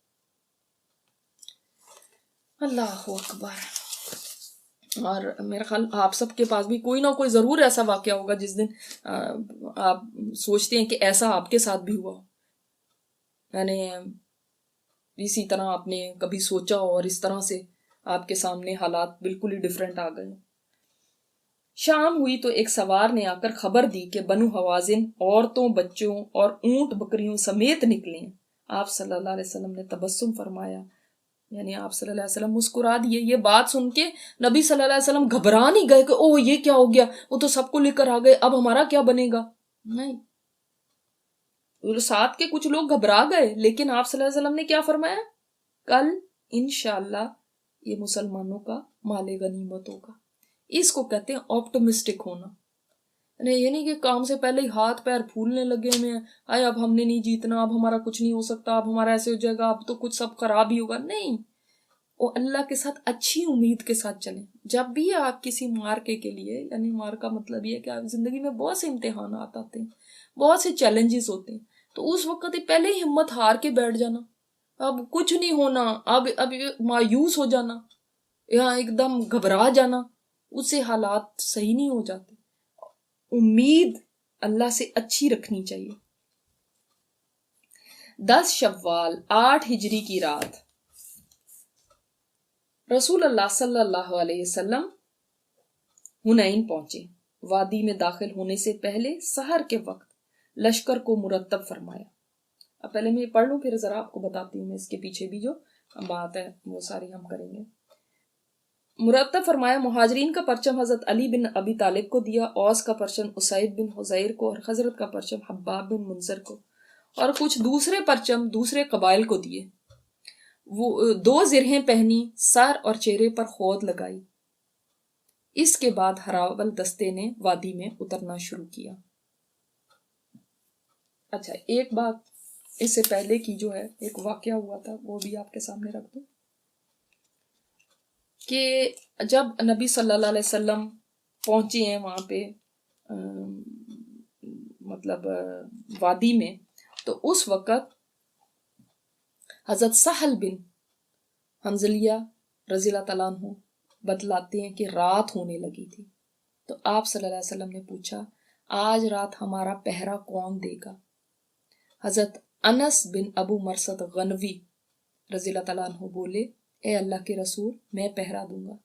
अल्लाह अकबर। और मेरा ख्याल आप सबके पास भी कोई ना कोई जरूर ऐसा वाकया होगा जिस दिन आप सोचते हैं कि ऐसा आपके साथ भी हुआ हो, यानी इसी तरह आपने कभी सोचा हो और इस तरह से आपके सामने हालात बिल्कुल ही डिफरेंट आ गए। शाम हुई तो एक सवार ने आकर खबर दी कि बनु हवाजिन औरतों, बच्चों और ऊंट बकरियों समेत निकले हैं। आप सल्लल्लाहु अलैहि वसल्लम ने तबस्सुम फरमाया, यानी आप सल्लल्लाहु अलैहि वसल्लम मुस्कुरा दिए। ये बात सुन के नबी सल्लल्लाहु अलैहि वसल्लम घबरा नहीं गए कि ओह ये क्या हो गया, वो तो सबको लेकर आ गए, अब हमारा क्या बनेगा। नहीं, साथ के कुछ लोग घबरा गए, लेकिन आप सल्लल्लाहु अलैहि वसल्लम ने क्या फरमाया, कल इंशाअल्लाह ये मुसलमानों का माले गनीमत होगा। इसको कहते हैं ऑप्टिमिस्टिक होना। नहीं, ये नहीं कि काम से पहले ही हाथ पैर फूलने लगे में आए, अब हमने नहीं जीतना, अब हमारा कुछ नहीं हो सकता, अब हमारा ऐसे हो जाएगा, अब तो कुछ सब खराब ही होगा। नहीं, और अल्लाह के साथ अच्छी उम्मीद के साथ चलें। जब भी आप किसी मार्के के लिए, यानी मार्क का मतलब ये है कि आप जिंदगी में बहुत से इम्तिहान आते हैं, बहुत से चैलेंजेस होते हैं, तो उस वक्त पहले ही हिम्मत हार के बैठ जाना, अब कुछ नहीं होना, अब मायूस हो जाना या एकदम घबरा जाना, उससे हालात सही नहीं हो जाते। उम्मीद अल्लाह से अच्छी रखनी चाहिए। 10 शव्वाल 8 हिजरी की रात रसूल अल्लाह सल्लल्लाहु अलैहि वसल्लम हुनैन पहुंचे। वादी में दाखिल होने से पहले सहर के वक्त लश्कर को मुरत्तब फरमाया। अब पहले मैं पढ़ लूं, फिर जरा आपको बताती हूँ मैं इसके पीछे भी जो बात है वो सारी हम करेंगे। मुरत्तब फरमाया, मुहाजिरीन का परचम हजरत अली बिन अबी तालिब को दिया, औस का परचम उसैद बिन हुजैर को और हजरत का परचम हब्बाब बिन मुंजर को, और कुछ दूसरे परचम दूसरे कबाइल को दिए। वो 2 जिरहें पहनी, सर और चेहरे पर खोद लगाई। इसके बाद हरावल दस्ते ने वादी में उतरना शुरू किया। अच्छा, एक बात इससे पहले की जो है एक वाकया हुआ था वो भी आपके सामने रख दूं कि जब नबी सल्लल्लाहु अलैहि वसल्लम पहुंचे हैं वहां पे मतलब वादी में, तो उस वक़्त हजरत सहल बिन हंजलिया रज़ियल्लाहु तआला अन्हु बतलाते हैं कि रात होने लगी थी। तो आप सल्लल्लाहु अलैहि वसल्लम ने पूछा, आज रात हमारा पहरा कौन देगा? हजरत अनस बिन अबू मरसद गनवी रज़ियल्लाहु तआला अन्हु बोले, ए अल्लाह के रसूल, मैं पहरा दूंगा।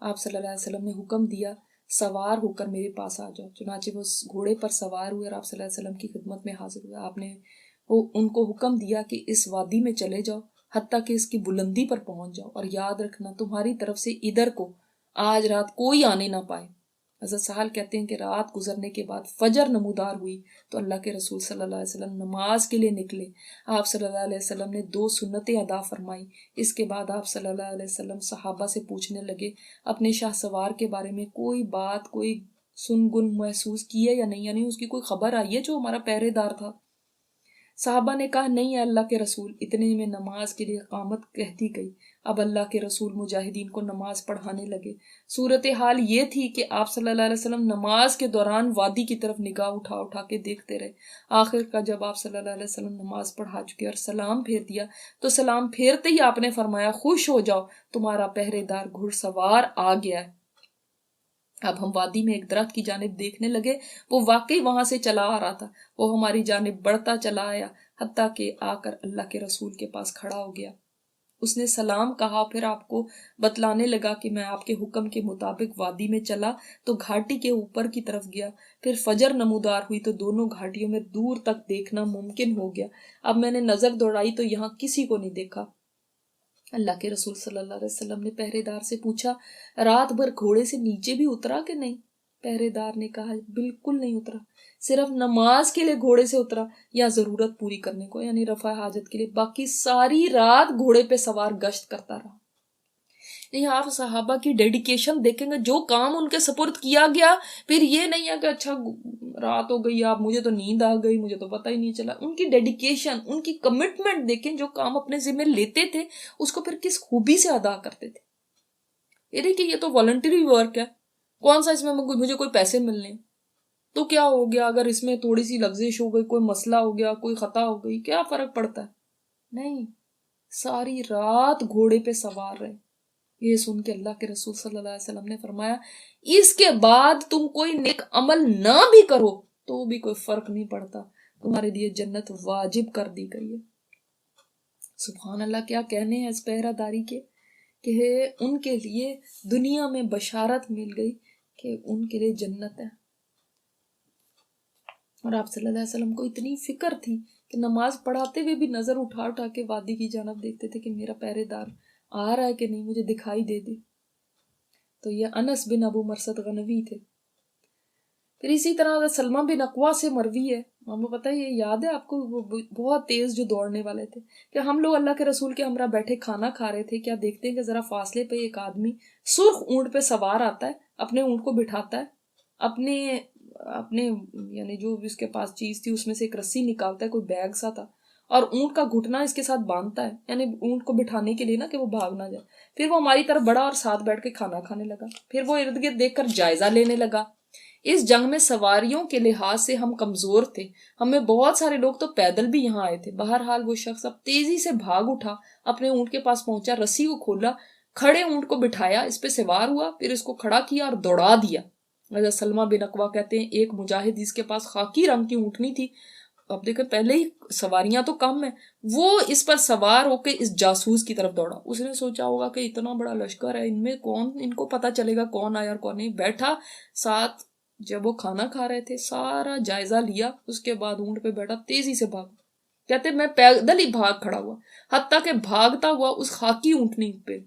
आप सल्लल्लाहु अलैहि वसल्लम ने हुक्म दिया, सवार होकर मेरे पास आ जाओ। चुनाचे वो घोड़े पर सवार हुए और आप सल्लल्लाहु अलैहि वसल्लम की खिदमत में हाजिर हुए। आपने वो उनको हुक्म दिया कि इस वादी में चले जाओ, हत्ता कि इसकी बुलंदी पर पहुंच जाओ, और याद रखना तुम्हारी तरफ से इधर को आज रात कोई आने ना पाए। हज़रत सहल कहते हैं कि रात गुजरने के बाद फजर नमूदार हुई तो अल्लाह के रसूल सल्लल्लाहु अलैहि वसल्लम नमाज के लिए निकले। आप सल्लल्लाहु अलैहि वसल्लम ने 2 सुन्नतें अदा फरमाई। इसके बाद आप सल्लल्लाहु अलैहि वसल्लम सहाबा से पूछने लगे अपने शाह सवार के बारे में, कोई बात कोई सुनगुन महसूस की है या नहीं, यानी उसकी कोई खबर आई है जो हमारा पहरेदार था। साहबा ने कहा, नहीं है अल्लाह के रसूल। इतने में नमाज के लिए कामत कह दी गई। अब अल्लाह के रसूल मुजाहिदीन को नमाज पढ़ाने लगे। सूरत हाल ये थी कि आप सल्लल्लाहु अलैहि वसल्लम नमाज के दौरान वादी की तरफ निगाह उठा उठा के देखते रहे। आखिर का जब आप सल्लल्लाहु अलैहि वसल्लम नमाज पढ़ा चुके और सलाम फेर दिया तो सलाम फेरते ही आपने फरमाया, खुश हो जाओ, तुम्हारा पहरेदार घुड़सवार आ गया है। अब हम वादी में एक दरख्त की जानिब देखने लगे। वो वाकई वहां से चला आ रहा था। वो हमारी जानिब बढ़ता चला आया, हत्ता के आकर अल्लाह के रसूल के पास खड़ा हो गया। उसने सलाम कहा, फिर आपको बतलाने लगा कि मैं आपके हुक्म के मुताबिक वादी में चला तो घाटी के ऊपर की तरफ गया। फिर फजर नमूदार हुई तो दोनों घाटियों में दूर तक देखना मुमकिन हो गया। अब मैंने नजर दौड़ाई तो यहाँ किसी को नहीं देखा। अल्लाह के रसूल सल्लल्लाहु अलैहि वसल्लम ने पहरेदार से पूछा, रात भर घोड़े से नीचे भी उतरा कि नहीं? पहरेदार ने कहा, बिल्कुल नहीं उतरा, सिर्फ नमाज के लिए घोड़े से उतरा या जरूरत पूरी करने को, यानी रफा हाजत के लिए। बाकी सारी रात घोड़े पे सवार गश्त करता रहा। नहीं, आप सहाबा की डेडिकेशन देखेंगे, जो काम उनके सपुर्द किया गया। फिर ये नहीं है कि अच्छा रात हो गई, आप मुझे तो नींद आ गई, मुझे तो पता ही नहीं चला। उनकी डेडिकेशन, उनकी कमिटमेंट देखें, जो काम अपने जिम्मे लेते थे उसको फिर किस खूबी से अदा करते थे। ये देखिए, ये तो वॉलंटरी वर्क है, कौन सा इसमें मुझे कोई पैसे मिलने, तो क्या हो गया अगर इसमें थोड़ी सी लग्जिश हो गई, कोई मसला हो गया, कोई खता हो गई, क्या फर्क पड़ता है? नहीं, सारी रात घोड़े पे सवार रहे। ये सुन के अल्लाह के रसूल सल्लल्लाहु अलैहि वसल्लम ने फरमाया, इसके बाद तुम कोई नेक अमल ना भी करो तो भी कोई फर्क नहीं पड़ता, तुम्हारे लिए जन्नत वाजिब कर दी गई है। सुभान अल्लाह, क्या कहने हैं इस पहरादारी के कि उनके लिए दुनिया में बशारत मिल गई कि उनके लिए जन्नत है। और आप सल्लल्लाहु अलैहि वसल्लम को इतनी फिक्र थी कि नमाज पढ़ाते हुए भी नजर उठा उठा के वादी की जानब देखते थे कि मेरा पहरेदार आ रहा है कि नहीं, मुझे दिखाई दे दे। तो ये अनस बिन अबू मरसद गनवी थे। फिर इसी तरह सलमा बिन अकवा से मरवी है, हमें पता है, ये याद है आपको, वो बहुत तेज जो दौड़ने वाले थे, कि हम लोग अल्लाह के रसूल के हमरा बैठे खाना खा रहे थे, क्या देखते हैं कि जरा फासले पे एक आदमी सुर्ख ऊंट पे सवार आता है, अपने ऊंट को बिठाता है, अपने अपने यानी जो भी उसके पास चीज थी उसमें से एक रस्सी निकालता है, कोई बैग सा था, और ऊंट का घुटना इसके साथ बांधता है, यानी ऊंट को बिठाने के लिए ना, कि वो भाग ना जाए। फिर वो हमारी तरफ बढ़ा और साथ बैठ के खाना खाने लगा। फिर वो इर्द गिर्द देखकर जायजा लेने लगा। इस जंग में सवारियों के लिहाज से हम कमजोर थे, हमें बहुत सारे लोग तो पैदल भी यहाँ आए थे। बहरहाल वो शख्स अब तेजी से भाग उठा, अपने ऊंट के पास पहुंचा, रस्सी को खोला, खड़े ऊंट को बिठाया, इस पे सवार हुआ, फिर इसको खड़ा किया और दौड़ा दिया। राजा सलमा बिन अकवा कहते हैं, एक मुजाहिद जिसके पास खाकी रंग की ऊंटनी थी, अब देखें पहले ही सवारियां तो कम है, वो इस पर सवार होकर इस जासूस की तरफ दौड़ा। उसने सोचा होगा कि इतना बड़ा लश्कर है, इनमें कौन, इनको पता चलेगा कौन आया और कौन नहीं। बैठा साथ, जब वो खाना खा रहे थे सारा जायजा लिया, उसके बाद ऊंट पे बैठा, तेजी से भाग। कहते मैं पैदल ही भाग खड़ा हुआ, हत्ता के भागता हुआ उस खाकी ऊंटनी पे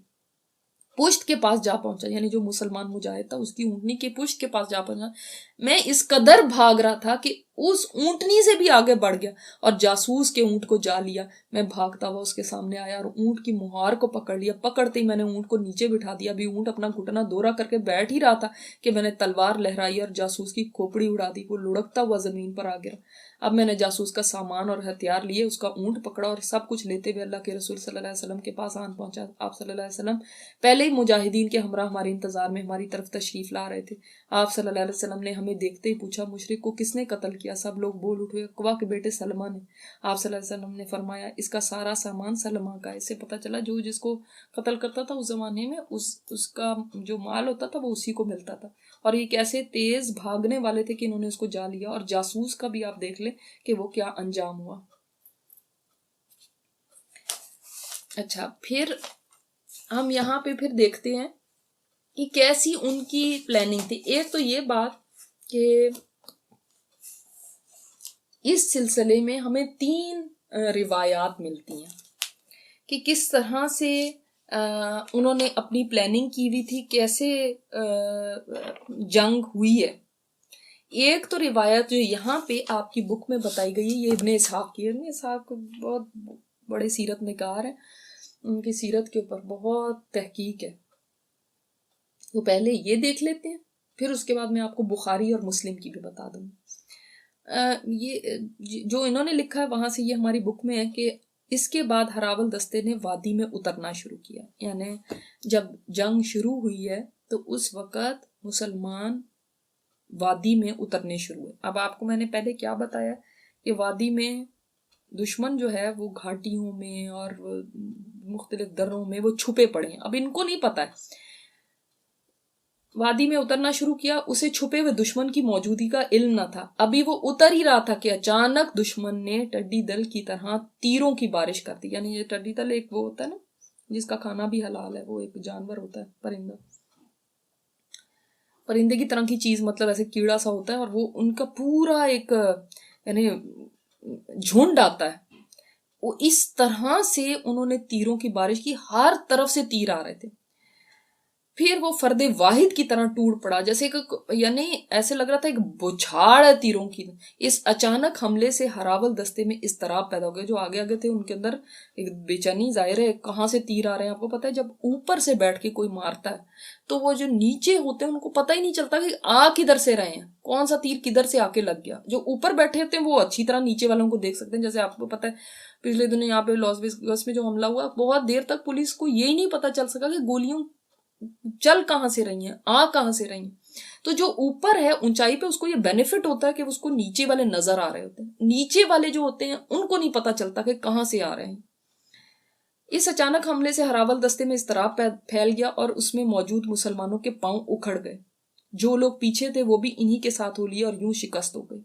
पुश्त के पास जा पहुंचा, यानी जो मुसलमान मुजाहिद था उसकी ऊंटनी के पुश्त के पास जा पहुंचा। मैं इस कदर भाग रहा था कि उस ऊंटनी से भी आगे बढ़ गया और जासूस के ऊंट को जा लिया। मैं भागता हुआ उसके सामने आया और ऊंट की मुहार को पकड़ लिया। पकड़ते ही मैंने ऊंट को नीचे बिठा दिया। अभी ऊंट अपना घुटना दोहरा करके बैठ ही रहा था कि मैंने तलवार लहराई और जासूस की खोपड़ी उड़ा दी। वो लुढ़कता हुआ जमीन पर आ गिरा। अब मैंने जासूस का सामान और हथियार लिए, उसका ऊंट पकड़ा और सब कुछ लेते हुए अल्लाह के रसूल सल्लल्लाहु अलैहि वसल्लम के पास आन पहुंचा। आप सल्लल्लाहु अलैहि वसल्लम पहले ही मुजाहिदीन के हमरा हमारे इंतजार में हमारी तरफ तशरीफ ला रहे थे। आप सल्लल्लाहु अलैहि वसल्लम ने हमें देखते ही पूछा, मुशरिक को किसने कत्ल किया? सब लोग बोल उठे, अकवा के बेटे सलमा ने। आप सल्लल्लाहु अलैहि वसल्लम ने फरमाया, इसका सारा सामान सलमा का है। इससे पता चला जो जिसको कत्ल करता था उस जमाने में उसका जो माल होता था वो उसी को मिलता था। और ये कैसे तेज भागने वाले थे कि इन्होंने उसको जा लिया। और जासूस का भी आप देख ले कि वो क्या अंजाम हुआ। अच्छा, फिर हम यहाँ पे फिर देखते हैं कि कैसी उनकी प्लानिंग थी। एक तो ये बात कि इस सिलसिले में हमें 3 रिवायात मिलती हैं कि किस तरह से उन्होंने अपनी प्लानिंग की हुई थी, कैसे जंग हुई है। एक तो रिवायत जो यहाँ पे आपकी बुक में बताई गई है, ये इब्ने इसहाक की है। इब्ने इसहाक बहुत बड़े सीरत निगार है, उनकी सीरत के ऊपर बहुत तहकीक है। तो पहले ये देख लेते हैं, फिर उसके बाद मैं आपको बुखारी और मुस्लिम की भी बता दूंगी। ये जो इन्होंने लिखा है वहां से ये हमारी बुक में है कि इसके बाद हरावल दस्ते ने वादी में उतरना शुरू किया। यानी जब जंग शुरू हुई है तो उस वक़्त मुसलमान वादी में उतरने शुरू हुए। अब आपको मैंने पहले क्या बताया कि वादी में दुश्मन जो है वो घाटियों में और मुख्तलिफ दर्रों में वो छुपे पड़े हैं। अब इनको नहीं पता है, वादी में उतरना शुरू किया, उसे छुपे हुए दुश्मन की मौजूदगी का इल्म न था। अभी वो उतर ही रहा था कि अचानक दुश्मन ने टड्डी दल की तरह तीरों की बारिश कर दी। यानी ये टड्डी दल एक वो होता है ना जिसका खाना भी हलाल है, वो एक जानवर होता है, परिंदा, परिंदे की तरह की चीज, मतलब ऐसे कीड़ा सा होता है। और वो उनका पूरा एक यानी झुंड आता है। वो इस तरह से उन्होंने तीरों की बारिश की, हर तरफ से तीर आ रहे थे। फिर वो फर्दे वाहिद की तरह टूट पड़ा, जैसे यानी ऐसे लग रहा था एक बौछार है तीरों की। इस अचानक हमले से हरावल दस्ते में इस्तराब पैदा हो गया। जो आगे आगे थे उनके अंदर एक बेचैनी जाहिर है, कहाँ से तीर आ रहे हैं। आपको पता है जब ऊपर से बैठ के कोई मारता है तो वो जो नीचे होते हैं उनको पता ही नहीं चलता कि आ किधर से रहे हैं, कौन सा तीर किधर से आके लग गया। जो ऊपर बैठे होते हैं वो अच्छी तरह नीचे वालों को देख सकते हैं। जैसे आपको पता है पिछले दिनों यहाँ पे लॉस वेगास में जो हमला हुआ, बहुत देर तक पुलिस को यही नहीं पता चल सका कि गोलियों चल कहां से रही हैं, आ कहां से रही हैं। तो जो ऊपर है ऊंचाई पे उसको ये बेनिफिट होता है कि उसको नीचे वाले नजर आ रहे होते हैं। नीचे वाले जो होते हैं उनको नहीं पता चलता कि कहां से आ रहे हैं। इस अचानक हमले से हरावल दस्ते में इस्तराब फैल गया और उसमें मौजूद मुसलमानों के पांव उखड़ गए। जो लोग पीछे थे वो भी इन्हीं के साथ हो लिए और यूं शिकस्त हो गई।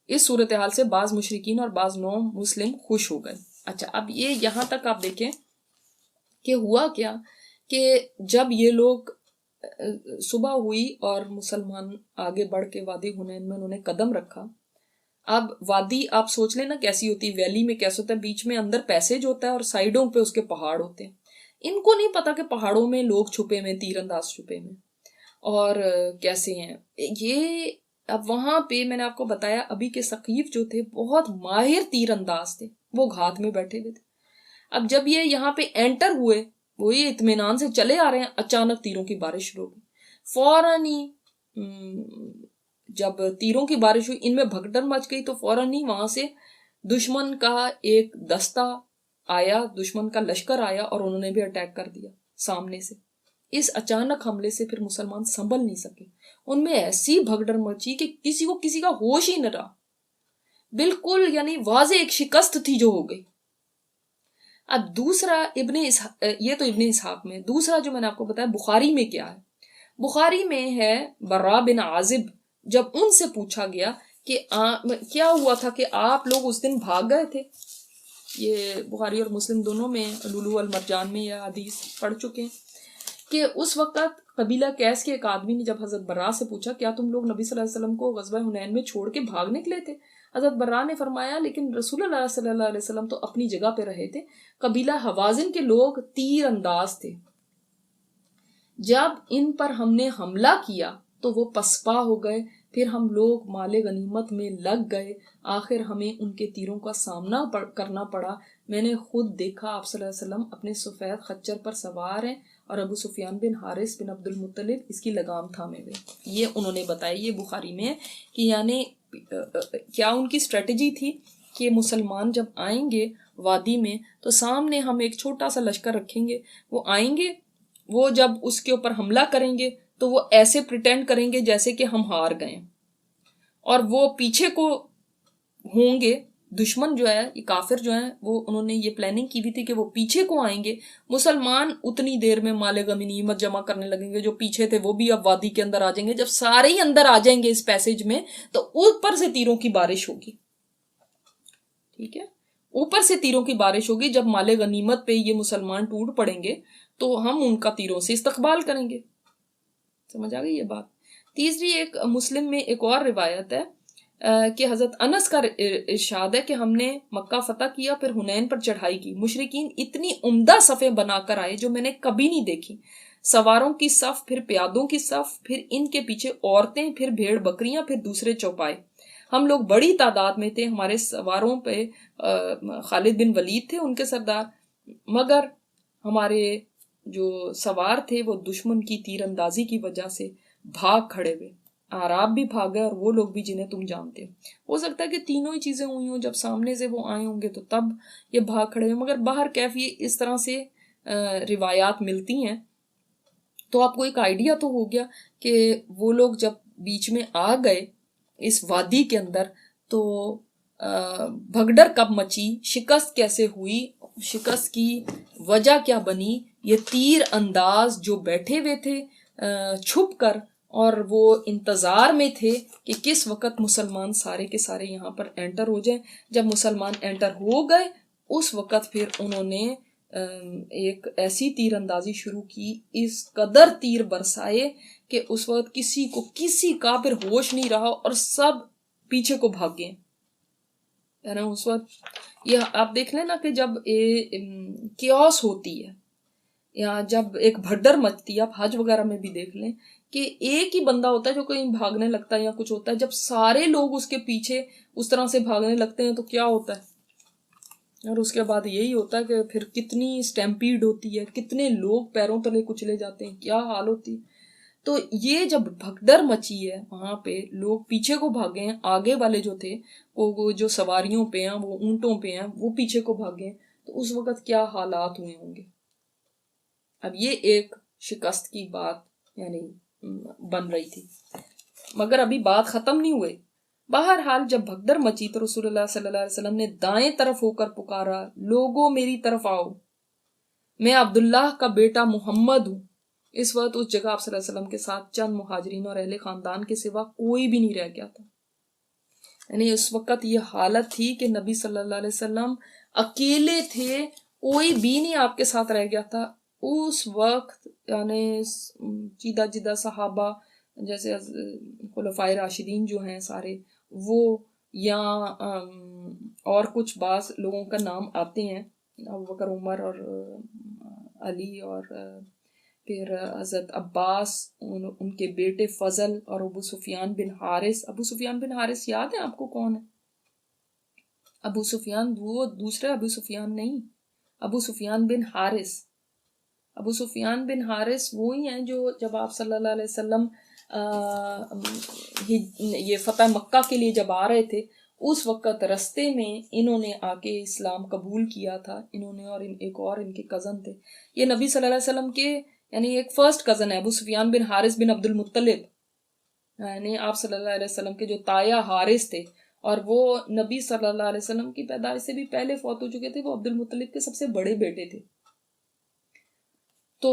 इस सूरत हाल से बाज मुशरिकीन और बाज नौ मुस्लिम खुश हो गए। अच्छा, अब ये यहां तक आप देखें कि हुआ क्या कि जब ये लोग सुबह हुई और मुसलमान आगे बढ़ के वादी हुनैन में उन्होंने कदम रखा। अब वादी आप सोच लेना कैसी होती, वैली में कैसे होता है, बीच में अंदर पैसेज होता है और साइडों पे उसके पहाड़ होते हैं। इनको नहीं पता कि पहाड़ों में लोग छुपे में, तीरंदाज छुपे में और कैसे हैं ये। अब वहां पे मैंने आपको बताया अभी के सकीफ जो थे बहुत माहिर तीरंदाज थे, वो घात में बैठे हुए थे। अब जब ये यहाँ पे एंटर हुए, वो ये इत्मीनान से चले आ रहे हैं, अचानक तीरों की बारिश शुरू हो गई। फौरन ही जब तीरों की बारिश हुई, इनमें भगदड़ मच गई तो फौरन ही वहां से दुश्मन का एक दस्ता आया, दुश्मन का लश्कर आया और उन्होंने भी अटैक कर दिया सामने से। इस अचानक हमले से फिर मुसलमान संभल नहीं सके, उनमें ऐसी भगदड़ मची कि किसी को किसी का होश ही न रहा, बिल्कुल यानी वाज़े एक शिकस्त थी जो हो गई। अब दूसरा ये तो इब्ने इसहाक में, दूसरा जो मैंने आपको बताया बुखारी में क्या है, बुखारी में है बर्रा बिन आजिब, जब उनसे पूछा गया कि क्या हुआ था कि आप लोग उस दिन भाग गए थे। ये बुखारी और मुस्लिम दोनों में लुलू अल मरजान में यह हदीस पढ़ चुके हैं कि उस वक्त कबीला कैस के एक आदमी ने जब हजरत बर्रा से पूछा क्या तुम लोग नबी सल्लल्लाहु अलैहि वसल्लम को ग़ज़वा हुनैन में छोड़ के भाग निकले थे। हजरत बर्रा ने फरमाया लेकिन रसूलुल्लाह सल्लल्लाहु अलैहि वसल्लम तो अपनी जगह पे रहे थे, कबीला हवाजिन के लोग तीर अंदाज थे, जब इन पर हमने हमला किया तो वो पसपा हो गए, फिर हम लोग माले गनीमत में लग गए, आखिर हमें उनके तीरों का सामना करना पड़ा। मैंने खुद देखा आप सल्लल्लाहु अलैहि वसल्लम अपने सफ़ेद खच्चर पर सवार हैं और अबू सुफियान बिन हारिस बिन अब्दुल मुत्तलिब इसकी लगाम थामे हुए। ये उन्होंने बताया, ये बुखारी में है कि यानी क्या उनकी स्ट्रेटजी थी कि मुसलमान जब आएंगे वादी में तो सामने हम एक छोटा सा लश्कर रखेंगे, वो आएंगे, वो जब उसके ऊपर हमला करेंगे तो वो ऐसे प्रिटेंड करेंगे जैसे कि हम हार गए, और वो पीछे को होंगे, दुश्मन जो है, ये काफिर जो है, वो उन्होंने ये प्लानिंग की भी थी कि वो पीछे को आएंगे, मुसलमान उतनी देर में माले गनीमत जमा करने लगेंगे, जो पीछे थे वो भी अब वादी के अंदर आ जाएंगे। जब सारे ही अंदर आ जाएंगे इस पैसेज में तो ऊपर से तीरों की बारिश होगी, ठीक है, ऊपर से तीरों की बारिश होगी। जब माले गनीमत पे ये मुसलमान टूट पड़ेंगे तो हम उनका तीरों से इस्तकबाल करेंगे। समझ आ गई ये बात। तीसरी एक मुस्लिम में एक और रिवायत है कि हजरत अनस का इरशाद है कि हमने मक्का फतह किया, फिर हुनैन पर चढ़ाई की, मुशरिकीन इतनी उम्दा सफ़े बनाकर आए जो मैंने कभी नहीं देखी, सवारों की सफ, फिर प्यादों की सफ, फिर इनके पीछे औरतें, फिर भेड़ बकरियां, फिर दूसरे चौपाए। हम लोग बड़ी तादाद में थे, हमारे सवारों पे खालिद बिन वलीद थे उनके सरदार, मगर हमारे जो सवार थे वो दुश्मन की तीरंदाजी की वजह से भाग खड़े हुए, आराब भी भागे और वो लोग भी जिन्हें तुम जानते हो सकता है कि तीनों ही चीजें हुई हों, जब सामने से वो आए होंगे तो तब ये भाग खड़े हुए, मगर बाहर कैफ ये इस तरह से रिवायात मिलती हैं। तो आपको एक आइडिया तो हो गया कि वो लोग जब बीच में आ गए इस वादी के अंदर तो भगदड़ कब मची, शिकस्त कैसे हुई, शिकस्त की वजह क्या बनी, ये तीर अंदाज जो बैठे हुए थे छुप कर और वो इंतज़ार में थे कि किस वक़्त मुसलमान सारे के सारे यहाँ पर एंटर हो जाएं। जब मुसलमान एंटर हो गए उस वक़्त फिर उन्होंने एक ऐसी तीर अंदाजी शुरू की, इस कदर तीर बरसाए कि उस वक़्त किसी का फिर होश नहीं रहा और सब पीछे को भागे, है ना। उस वक्त ये आप देख लेना कि जब कियोस होती है या जब एक भगदड़ मचती है, आप हज वगैरह में भी देख लें कि एक ही बंदा होता है जो कहीं भागने लगता है या कुछ होता है, जब सारे लोग उसके पीछे उस तरह से भागने लगते हैं तो क्या होता है, और उसके बाद यही होता है कि फिर कितनी स्टैम्पीड होती है, कितने लोग पैरों तले कुचले जाते हैं, क्या हाल होती है। तो ये जब भगदड़ मची है वहां पे लोग पीछे को भागे हैं, आगे वाले जो थे वो जो सवारियों पे हैं, वो ऊंटों पे हैं, वो पीछे को भागे हैं, तो उस वक्त क्या हालात हुए होंगे। अब ये एक शिकस्त की बात यानी बन रही थी, मगर अभी बात खत्म नहीं हुई। बहरहाल जब भगदड़ मची तो रसूलुल्लाह सल्लल्लाहु अलैहि वसल्लम ने दाएं तरफ होकर पुकारा, लोगों मेरी तरफ आओ, मैं अब्दुल्लाह का बेटा मोहम्मद हूँ। इस वक्त उस जगह आप सल्लल्लाहु अलैहि वसल्लम के साथ चंद मुहाजिरीन और अहले खानदान के सिवा कोई भी नहीं रह गया था। यानी उस वक्त ये हालत थी कि नबी सल्लल्लाहु अलैहि वसल्लम अकेले थे, कोई भी नहीं आपके साथ रह गया था उस वक्त। यानी जिदा जिदा सहाबा जैसे खुलफाए राशिदीन जो हैं सारे वो, या और कुछ बास लोगों का नाम आते हैं, अबू बकर, उमर और अली और फिर हज़रत अब्बास, उनके बेटे फजल और अबू सुफियान बिन हारिस। अबू सुफियान बिन हारिस याद है आपको कौन है? अबू सुफियान वो दूसरा अबू सुफियान नहीं, अबू सुफियान बिन हारिस। अबू सुफियान बिन हारिस वो ही हैं जो जब आप सल्लल्लाहु अलैहि वसल्लम ये फतह मक्का के लिए जब आ रहे थे उस वक्त रास्ते में इन्होंने आके इस्लाम कबूल किया था, इन्होंने और एक और इनके कज़न थे। ये नबी सल्लल्लाहु अलैहि वसल्लम के यानी एक फर्स्ट कज़न है, अबू सुफियान बिन हारिस बिन अब्दुल मुत्तलिब, यानी आप सल्लल्लाहु अलैहि वसल्लम के जो ताया हारिस थे, और वो नबी सल्लल्लाहु अलैहि वसल्लम की पैदाइश से भी पहले फौत हो चुके थे। वो अब्दुल मुत्तलिब के सबसे बड़े बेटे थे। तो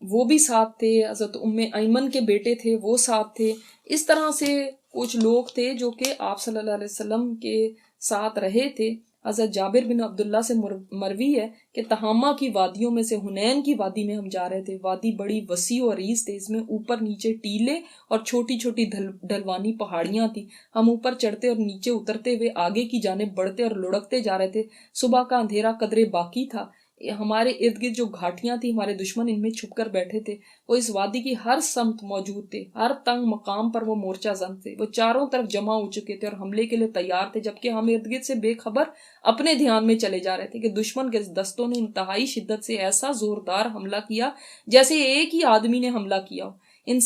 वो भी साथ थे, हज़रत उम्मे ऐमन के बेटे थे, वो साथ थे। इस तरह से कुछ लोग थे जो कि आप सल्लल्लाहु अलैहि वसल्लम के साथ रहे थे। हज़रत जाबिर बिन अब्दुल्ला से मरवी है कि तहामा की वादियों में से हुनैन की वादी में हम जा रहे थे। वादी बड़ी वसी और रीस थे, इसमें ऊपर नीचे टीले और छोटी छोटी ढलवानी पहाड़ियां थी। हम ऊपर चढ़ते और नीचे उतरते हुए आगे की जानिब बढ़ते और लुढ़कते जा रहे थे। सुबह का अंधेरा कदरे बाकी था। हमारे इर्द गिर्द जो घाटियां थी, हमारे दुश्मन इनमें छुप कर बैठे थे। वो इस वादी की हर समत मौजूद थे। हर तंग मकाम पर वो मोर्चा जंग थे। वो चारों तरफ जमा हो चुके थे और हमले के लिए तैयार थे, जबकि हम इर्द गिर्द से बेखबर अपने ध्यान में चले जा रहे थे कि दुश्मन के दस्तों ने इंतहाई शिद्दत से ऐसा जोरदार हमला किया जैसे एक ही आदमी ने हमला किया हो। अब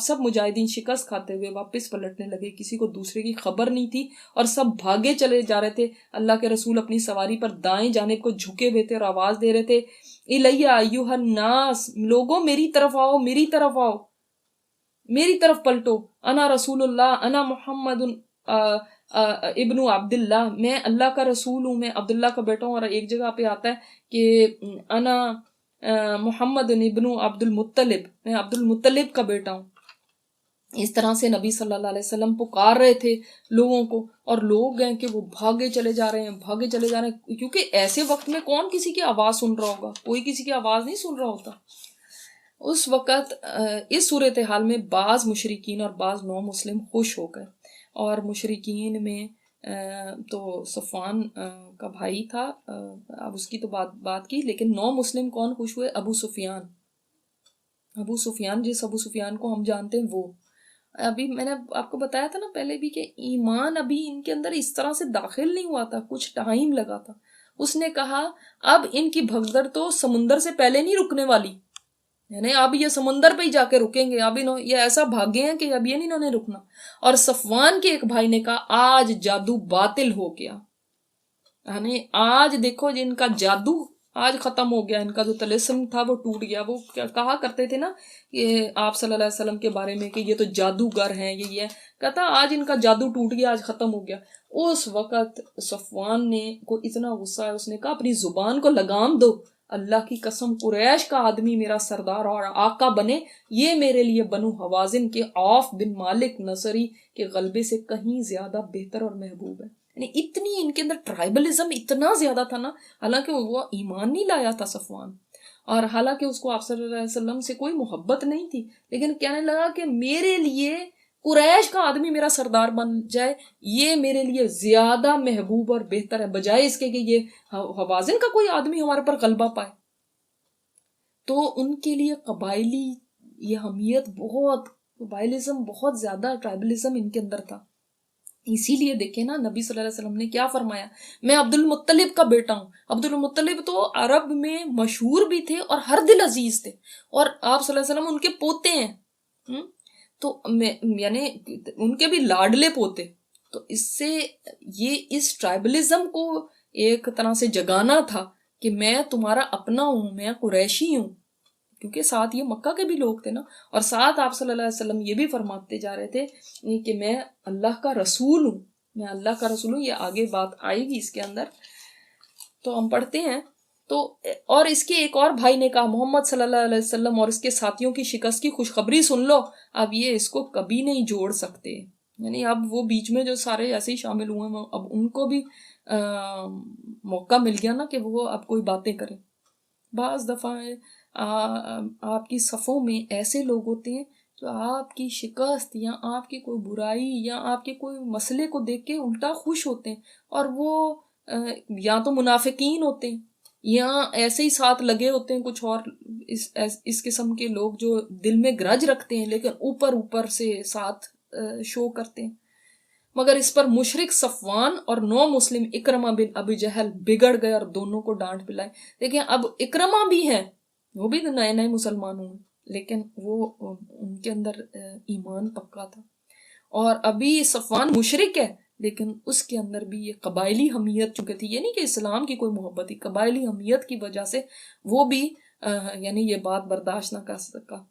सब मुजाहिदीन शिकस्त खाते हुए वापस पलटने लगे। किसी को दूसरे की खबर नहीं थी और सब भागे चले जा रहे थे। अल्लाह के रसूल अपनी सवारी पर दाएं जानिब को झुके हुए थे और आवाज दे रहे थे, इलैया अय्युहन नास, लोगों मेरी तरफ आओ, मेरी तरफ आओ, मेरी तरफ पलटो। अना रसूलुल्लाह, अना मोहम्मद इब्नु अब्दुल्ला, मैं अल्लाह का रसूल हूँ, मैं अब्दुल्ला का बेटा हूँ। और एक जगह पे आता है कि अना मोहम्मद इब्नु अब्दुल मुत्तलिब, मैं अब्दुल मुत्तलिब का बेटा हूँ। इस तरह से नबी सल्लल्लाहु अलैहि वसल्लम पुकार रहे थे लोगों को, और लोग हैं कि वो भागे चले जा रहे हैं, भागे चले जा रहे हैं, क्योंकि ऐसे वक्त में कौन किसी की आवाज सुन रहा होगा? कोई किसी की आवाज नहीं सुन रहा होता। उस वक़्त इस सूरत हाल में बाज़ मुशरिकीन और बाज़ नौ मुस्लिम खुश हो गए। और मुशरिकीन में तो सफ़वान का भाई था, अब उसकी तो बात की, लेकिन नौ मुस्लिम कौन खुश हुए? अबू सुफियान। अबू सुफियान, जिस अबू सुफियान को हम जानते हैं वो। अभी मैंने आपको बताया था ना पहले भी कि ईमान अभी इनके अंदर इस तरह से दाखिल नहीं हुआ था, कुछ टाइम लगा था। उसने कहा अब इनकी भगदड़ तो समुंदर से पहले नहीं रुकने वाली, यानी अब ये समुंदर पे ही जाके रुकेंगे। अब ये ऐसा भागे हैं कि अब ये नहीं इन्होंने रुकना। और सफवान के एक भाई ने कहा आज जादू बातिल हो गया, यानी आज देखो जिनका जादू आज खत्म हो गया, इनका जो तलिस्म था वो टूट गया। वो कहा करते थे ना ये आप सल्लल्लाहु अलैहि वसल्लम के बारे में कि ये तो जादूगर हैं, ये है, कहता आज इनका जादू टूट गया, आज खत्म हो गया। उस वक्त सफवान ने को इतना गुस्सा है, उसने कहा अपनी जुबान को लगाम दो, अल्लाह की कसम कुरैश का आदमी मेरा सरदार और आका बने, ये मेरे लिए बनु हवाजिन के औफ बिन मालिक नसरी के गलबे से कहीं ज्यादा बेहतर और महबूब है। यानी इतनी इनके अंदर ट्राइबलिज्म इतना ज्यादा था ना, हालांकि वो ईमान नहीं लाया था सफवान, और हालांकि उसको आप सल्लल्लाहु अलैहि वसल्लम से कोई मोहब्बत नहीं थी, लेकिन कहने लगा कि मेरे लिए कुरैश का आदमी मेरा सरदार बन जाए, ये मेरे लिए ज्यादा महबूब और बेहतर है, बजाय इसके कि ये हवाजिन का कोई आदमी हमारे पर गलबा पाए। तो उनके लिए कबायली ये हमियत बहुत, कबायलिज्म बहुत ज्यादा, ट्राइबलिज्म इनके अंदर था। इसीलिए देखे ना नबी सल्लल्लाहु अलैहि वसल्लम ने क्या फरमाया, मैं अब्दुल मुत्तलिब का बेटा हूँ। अब्दुल मुत्तलिब तो अरब में मशहूर भी थे और हर दिल अजीज थे, और आप सल्लल्लाहु अलैहि वसल्लम उनके पोते हैं। तो यानी उनके भी लाडले पोते। तो इससे ये इस ट्राइबलिज्म को एक तरह से जगाना था कि मैं तुम्हारा अपना हूं, मैं कुरैशी हूं, क्योंकि साथ ये मक्का के भी लोग थे ना। और साथ आप सल्लल्लाहु अलैहि वसल्लम ये भी फरमाते जा रहे थे कि मैं अल्लाह का रसूल हूँ, मैं अल्लाह का रसूल हूँ। ये आगे बात आएगी इसके अंदर, तो हम पढ़ते हैं। तो और इसके एक और भाई ने कहा मोहम्मद सल्लल्लाहु अलैहि वसल्लम और इसके साथियों की शिकस्त की खुशखबरी सुन लो, अब ये इसको कभी नहीं जोड़ सकते। यानी अब वो बीच में जो सारे ऐसे ही शामिल हुए, अब उनको भी मौका मिल गया ना कि वो अब कोई बातें करें। बाज दफा आपकी सफ़ों में ऐसे लोग होते हैं जो आपकी शिकस्त या आपकी कोई बुराई या आपके कोई मसले को देख के उल्टा खुश होते हैं, और वो या तो मुनाफिकीन होते हैं या ऐसे ही साथ लगे होते हैं कुछ और इस किस्म के लोग जो दिल में ग्रज रखते हैं लेकिन ऊपर ऊपर से साथ शो करते हैं। मगर इस पर मुशरिक सफवान और 9 मुस्लिम इकरमा बिन अबी जहल बिगड़ गए और दोनों को डांट पिलाई। देखिए अब इकरमा भी है, वो भी नए नए मुसलमान हुए, लेकिन वो उनके अंदर ईमान पक्का था। और अभी सफ़वान मुशरिक है, लेकिन उसके अंदर भी ये कबायली हमीयत चुके थी। ये नहीं कि इस्लाम की कोई मोहब्बत थी, कबायली हमीयत की वजह से वो भी यानी ये बात बर्दाश्त ना कर सका।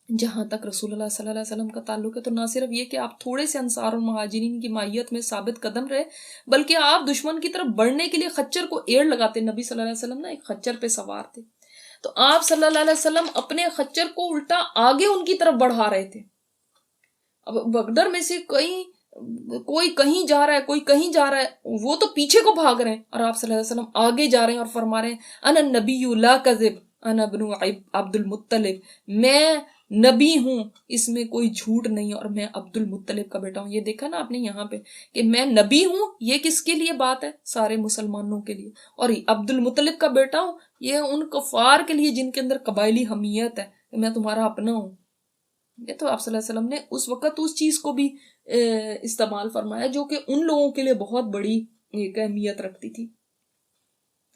जहाँ तक रसूलुल्लाह सल्लल्लाहु अलैहि वसल्लम का ताल्लुक है, तो ना सिर्फ ये कि आप थोड़े से अंसार और मुहाजिरीन की माहियत में साबित कदम रहे, बल्कि आप दुश्मन की तरफ बढ़ने के लिए खच्चर को एड़ लगाते। नबी सल्लल्लाहु अलैहि वसल्लम ना एक खच्चर पे सवार थे, तो आप सल्लल्लाहु अलैहि वसल्लम अपने खच्चर को उल्टा आगे उनकी तरफ बढ़ा रहे थे। अब बगदर में से कोई कहीं जा रहा है, कोई कहीं जा रहा है, वो तो पीछे को भाग रहे हैं और आप सल्लल्लाहु अलैहि वसल्लम आगे जा रहे हैं और फरमा रहे हैं, अना नबिय्यु ला कज़िब अना इब्नु अब्दुल मुत्तलिब, मैं नबी हूं, इसमें कोई झूठ नहीं, और मैं अब्दुल मुत्तलिब का बेटा हूं। ये देखा ना आपने यहाँ पे कि मैं नबी हूं, ये किसके लिए बात है? सारे मुसलमानों के लिए। और अब्दुल मुत्तलिब का बेटा हूं, ये उन कफार के लिए जिनके अंदर कबायली हमीयत है, मैं तुम्हारा अपना हूं। ये तो आप सल्लल्लाहु अलैहि वसल्लम ने उस वक्त उस चीज को भी इस्तेमाल फरमाया जो कि उन लोगों के लिए बहुत बड़ी एक अहमियत रखती थी।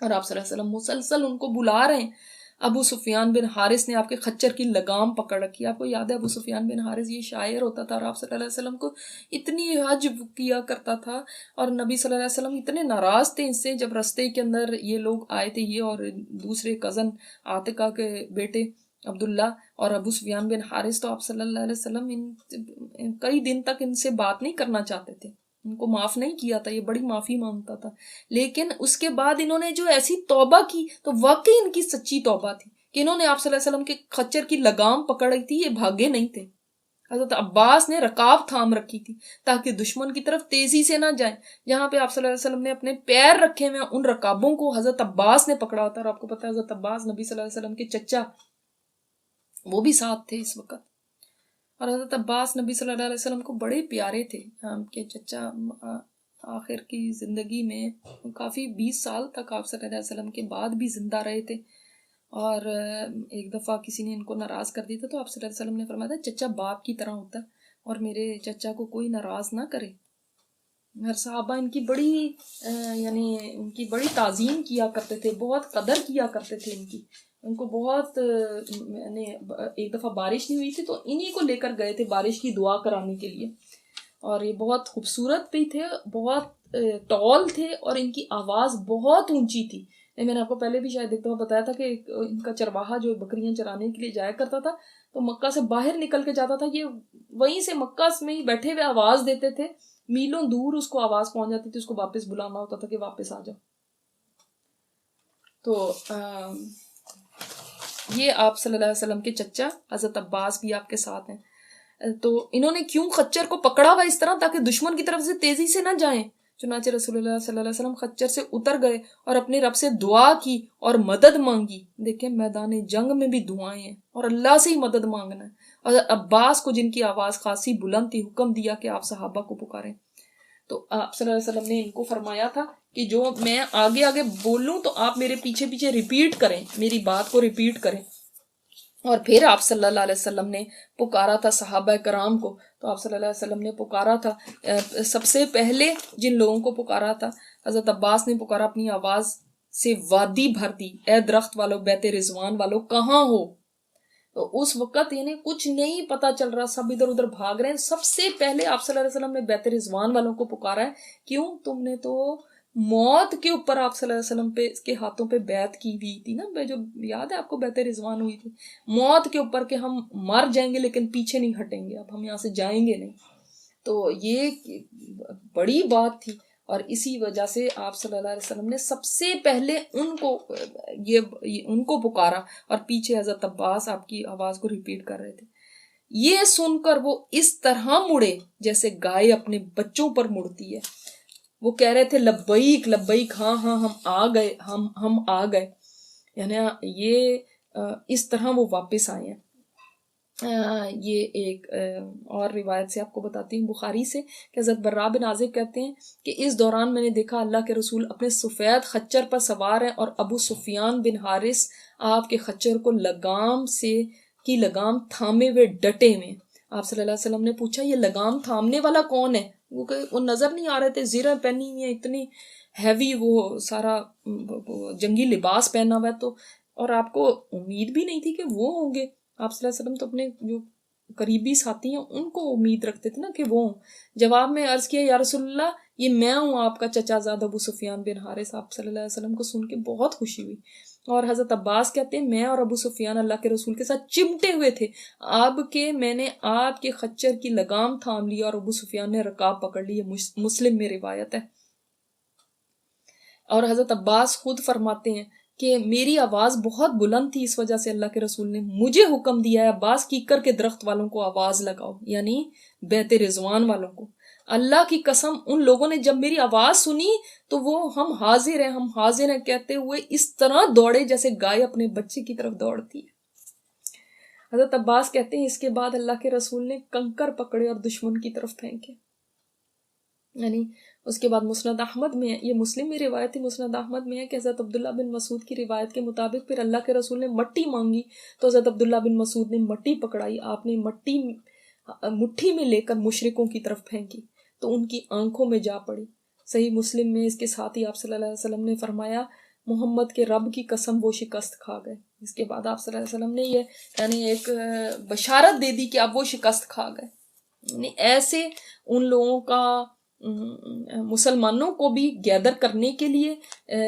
और आप सल्लल्लाहु अलैहि वसल्लम मुसलसल उनको बुला रहे हैं। अबू सुफियान बिन हारिस ने आपके खच्चर की लगाम पकड़ रखी है। आपको याद है अबू सुफियान बिन हारिस ये शायर होता था और आप सल्लल्लाहु अलैहि वसल्लम को इतनी हज किया करता था, और नबी सल्लल्लाहु अलैहि वसल्लम इतने नाराज थे इनसे जब रास्ते के अंदर ये लोग आए थे, ये और दूसरे कजन आतिका के बेटे अब्दुल्ला और अबू सुफियान बिन हारिस। तो आप सल्लल्लाहु अलैहि वसल्लम कई दिन तक इनसे बात नहीं करना चाहते थे, उनको माफ नहीं किया था, ये बड़ी माफी मांगता था। लेकिन उसके बाद इन्होंने जो ऐसी तौबा की, तो वाकई इनकी सच्ची तौबा थी कि इन्होंने आप सल्लल्लाहु अलैहि वसल्लम के खच्चर की लगाम पकड़ी थी, ये भागे नहीं थे। हजरत अब्बास ने रकाब थाम रखी थी ताकि दुश्मन की तरफ तेजी से ना जाए। जहां पे आप सल्लल्लाहु अलैहि वसल्लम ने अपने पैर रखे हुए उन रकाबों को हजरत अब्बास ने पकड़ा होता। और आपको पता है हजरत अब्बास नबी सल्लल्लाहु अलैहि वसल्लम के चचा, वो भी साथ थे इस वक्त। और हजरत अब्बास नबी सल्लल्लाहु अलैहि वसल्लम को बड़े प्यारे थे। उनके चचा आखिर की जिंदगी में काफी 20 साल तक आप सल्लल्लाहु अलैहि वसल्लम के बाद भी जिंदा रहे थे। और एक दफा किसी ने इनको नाराज कर दिया था, तो आप सल्लल्लाहु अलैहि वसल्लम ने फरमाया था चचा बाप की तरह होता है और मेरे चचा को कोई नाराज ना करे। हर साहबा इनकी बड़ी यानी इनकी बड़ी ताजीम किया करते थे, बहुत कदर किया करते थे इनकी। उनको बहुत यानी एक दफ़ा बारिश नहीं हुई थी तो इन्हीं को लेकर गए थे बारिश की दुआ कराने के लिए। और ये बहुत खूबसूरत भी थे, बहुत टॉल थे और इनकी आवाज़ बहुत ऊंची थी। मैंने आपको पहले भी शायद एक दफ़ा बताया था कि इनका चरवाहा जो बकरियां चराने के लिए जाया करता था, तो मक्का से बाहर निकल के जाता था, ये वहीं से मक्का में ही बैठे हुए आवाज़ देते थे, मीलों दूर उसको आवाज़ पहुंच जाती थी, उसको वापस बुलाना होता था कि वापस आ जाओ। तो ये आप सल्लल्लाहु अलैहि वसल्लम के चचा हजरत अब्बास भी आपके साथ हैं। तो इन्होंने क्यों खच्चर को पकड़ा हुआ इस तरह ताकि दुश्मन की तरफ से तेजी से ना जाएं। चुनाचे रसूलुल्लाह सल्लल्लाहु अलैहि वसल्लम खच्चर से उतर गए और अपने रब से दुआ की और मदद मांगी। देखें मैदान जंग में भी दुआएं हैं और अल्लाह से ही मदद मांगना है। और अब्बास को जिनकी आवाज़ खासी बुलंद थी, हुक्म दिया कि आप सहाबा को पुकारें। तो आप सल्लल्लाहु अलैहि वसल्लम ने इनको फरमाया था कि जो मैं आगे आगे बोलूं तो आप मेरे पीछे पीछे रिपीट करें, मेरी बात को रिपीट करें। और फिर आप सल्लल्लाहु अलैहि वसल्लम ने पुकारा था सहाबा कराम को। तो आप सल्लल्लाहु अलैहि वसल्लम ने पुकारा था, सबसे पहले जिन लोगों को पुकारा था, हजरत अब्बास ने पुकारा अपनी आवाज़ से, वादी भर दी, ए दरख्त वालों, बैत रिजवान वालों, कहाँ हो। तो उस वक्त यानी कुछ नहीं पता चल रहा, सब इधर उधर भाग रहे हैं। सबसे पहले आप सल्लल्लाहु अलैहि वसल्लम ने बैत रिजवान वालों को पुकारा है। क्यों? तुमने तो मौत के ऊपर आप सल्लल्लाहु अलैहि वसल्लम पे के हाथों पे बैत की हुई थी ना, जो याद है आपको बैत रिजवान हुई थी, मौत के ऊपर के हम मर जाएंगे लेकिन पीछे नहीं हटेंगे, अब हम यहाँ से जाएंगे नहीं। तो ये बड़ी बात थी और इसी वजह से आप सल्लल्लाहु अलैहि वसल्लम ने सबसे पहले उनको पुकारा और पीछे हजरत अब्बास आपकी आवाज को रिपीट कर रहे थे। ये सुनकर वो इस तरह मुड़े जैसे गाय अपने बच्चों पर मुड़ती है। वो कह रहे थे लब्बैक लब्बैक, हाँ हाँ हम आ गए, हम आ गए। यानी ये इस तरह वो वापस आए हैं। ये एक और रिवायत से आपको बताती हूँ, बुखारी से, कि हज़रत बर्रा बिन आज़िब कहते हैं कि इस दौरान मैंने देखा अल्लाह के रसूल अपने सफ़ेद खच्चर पर सवार हैं और अबू सुफियान बिन हारिस आपके खच्चर को लगाम थामे हुए डटे में। आप सल्लल्लाहु अलैहि वसल्लम ने पूछा ये लगाम थामने वाला कौन है? वो नज़र नहीं आ रहे थे, ज़ीरा पहनी हुई है इतनी हैवी, वो सारा जंगी लिबास पहना हुआ है, तो और आपको उम्मीद भी नहीं थी कि वो होंगे। आप सल्लल्लाहु अलैहि वसल्लम तो अपने जो करीबी साथी हैं उनको उम्मीद रखते थे ना कि वो। जवाब में अर्ज किया, या रसूलल्लाह, ये मैं हूँ आपका चचाजाद अबू सुफियान बिन हारिस। आप सल्लल्लाहु अलैहि वसल्लम को सुन के बहुत खुशी हुई। और हजरत अब्बास कहते हैं, मैं और अबू सुफियान अल्लाह के रसूल के साथ चिमटे हुए थे, आपके मैंने आपके खच्चर की लगाम थाम ली और अबू सुफियान ने रकाब पकड़ ली। ये मुस्लिम में रिवायत है। और हजरत अब्बास खुद फरमाते हैं कि मेरी आवाज बहुत बुलंद थी, इस वजह से अल्लाह के रसूल ने मुझे हुक्म दिया है, अब्बास कीकर के दरख्त वालों को आवाज लगाओ, यानी बैत रिजवान वालों को। अल्लाह की कसम, उन लोगों ने जब मेरी आवाज सुनी तो वो हम हाजिर हैं, हम हाजिर हैं कहते हुए इस तरह दौड़े जैसे गाय अपने बच्चे की तरफ दौड़ती है। हजरत अब्बास कहते हैं, इसके बाद अल्लाह के रसूल ने कंकर पकड़े और दुश्मन की तरफ फेंके। यानी उसके बाद मुस्नद अहमद में है, ये मुस्लिम में रिवायत है, मुस्नद अहमद में है कि हज़रत अब्दुल्ला बिन मसूद की रिवायत के मुताबिक फिर अल्लाह के रसूल ने मट्टी मांगी तो हज़रत अब्दुल्ला बिन मसूद ने मट्टी पकड़ाई, आपने मट्टी मुट्ठी में लेकर मुशरिकों की तरफ फेंकी तो उनकी आंखों में जा पड़ी। सही मुस्लिम में इसके साथ ही आप सल्लल्लाहु अलैहि वसल्लम ने फरमाया, मोहम्मद के रब की कसम वो शिकस्त खा गए। इसके बाद आप सल्लल्लाहु अलैहि वसल्लम ने ये यानी एक बशारत दे दी कि अब वो शिकस्त खा गए। ऐसे उन लोगों का मुसलमानों को भी गैदर करने के लिए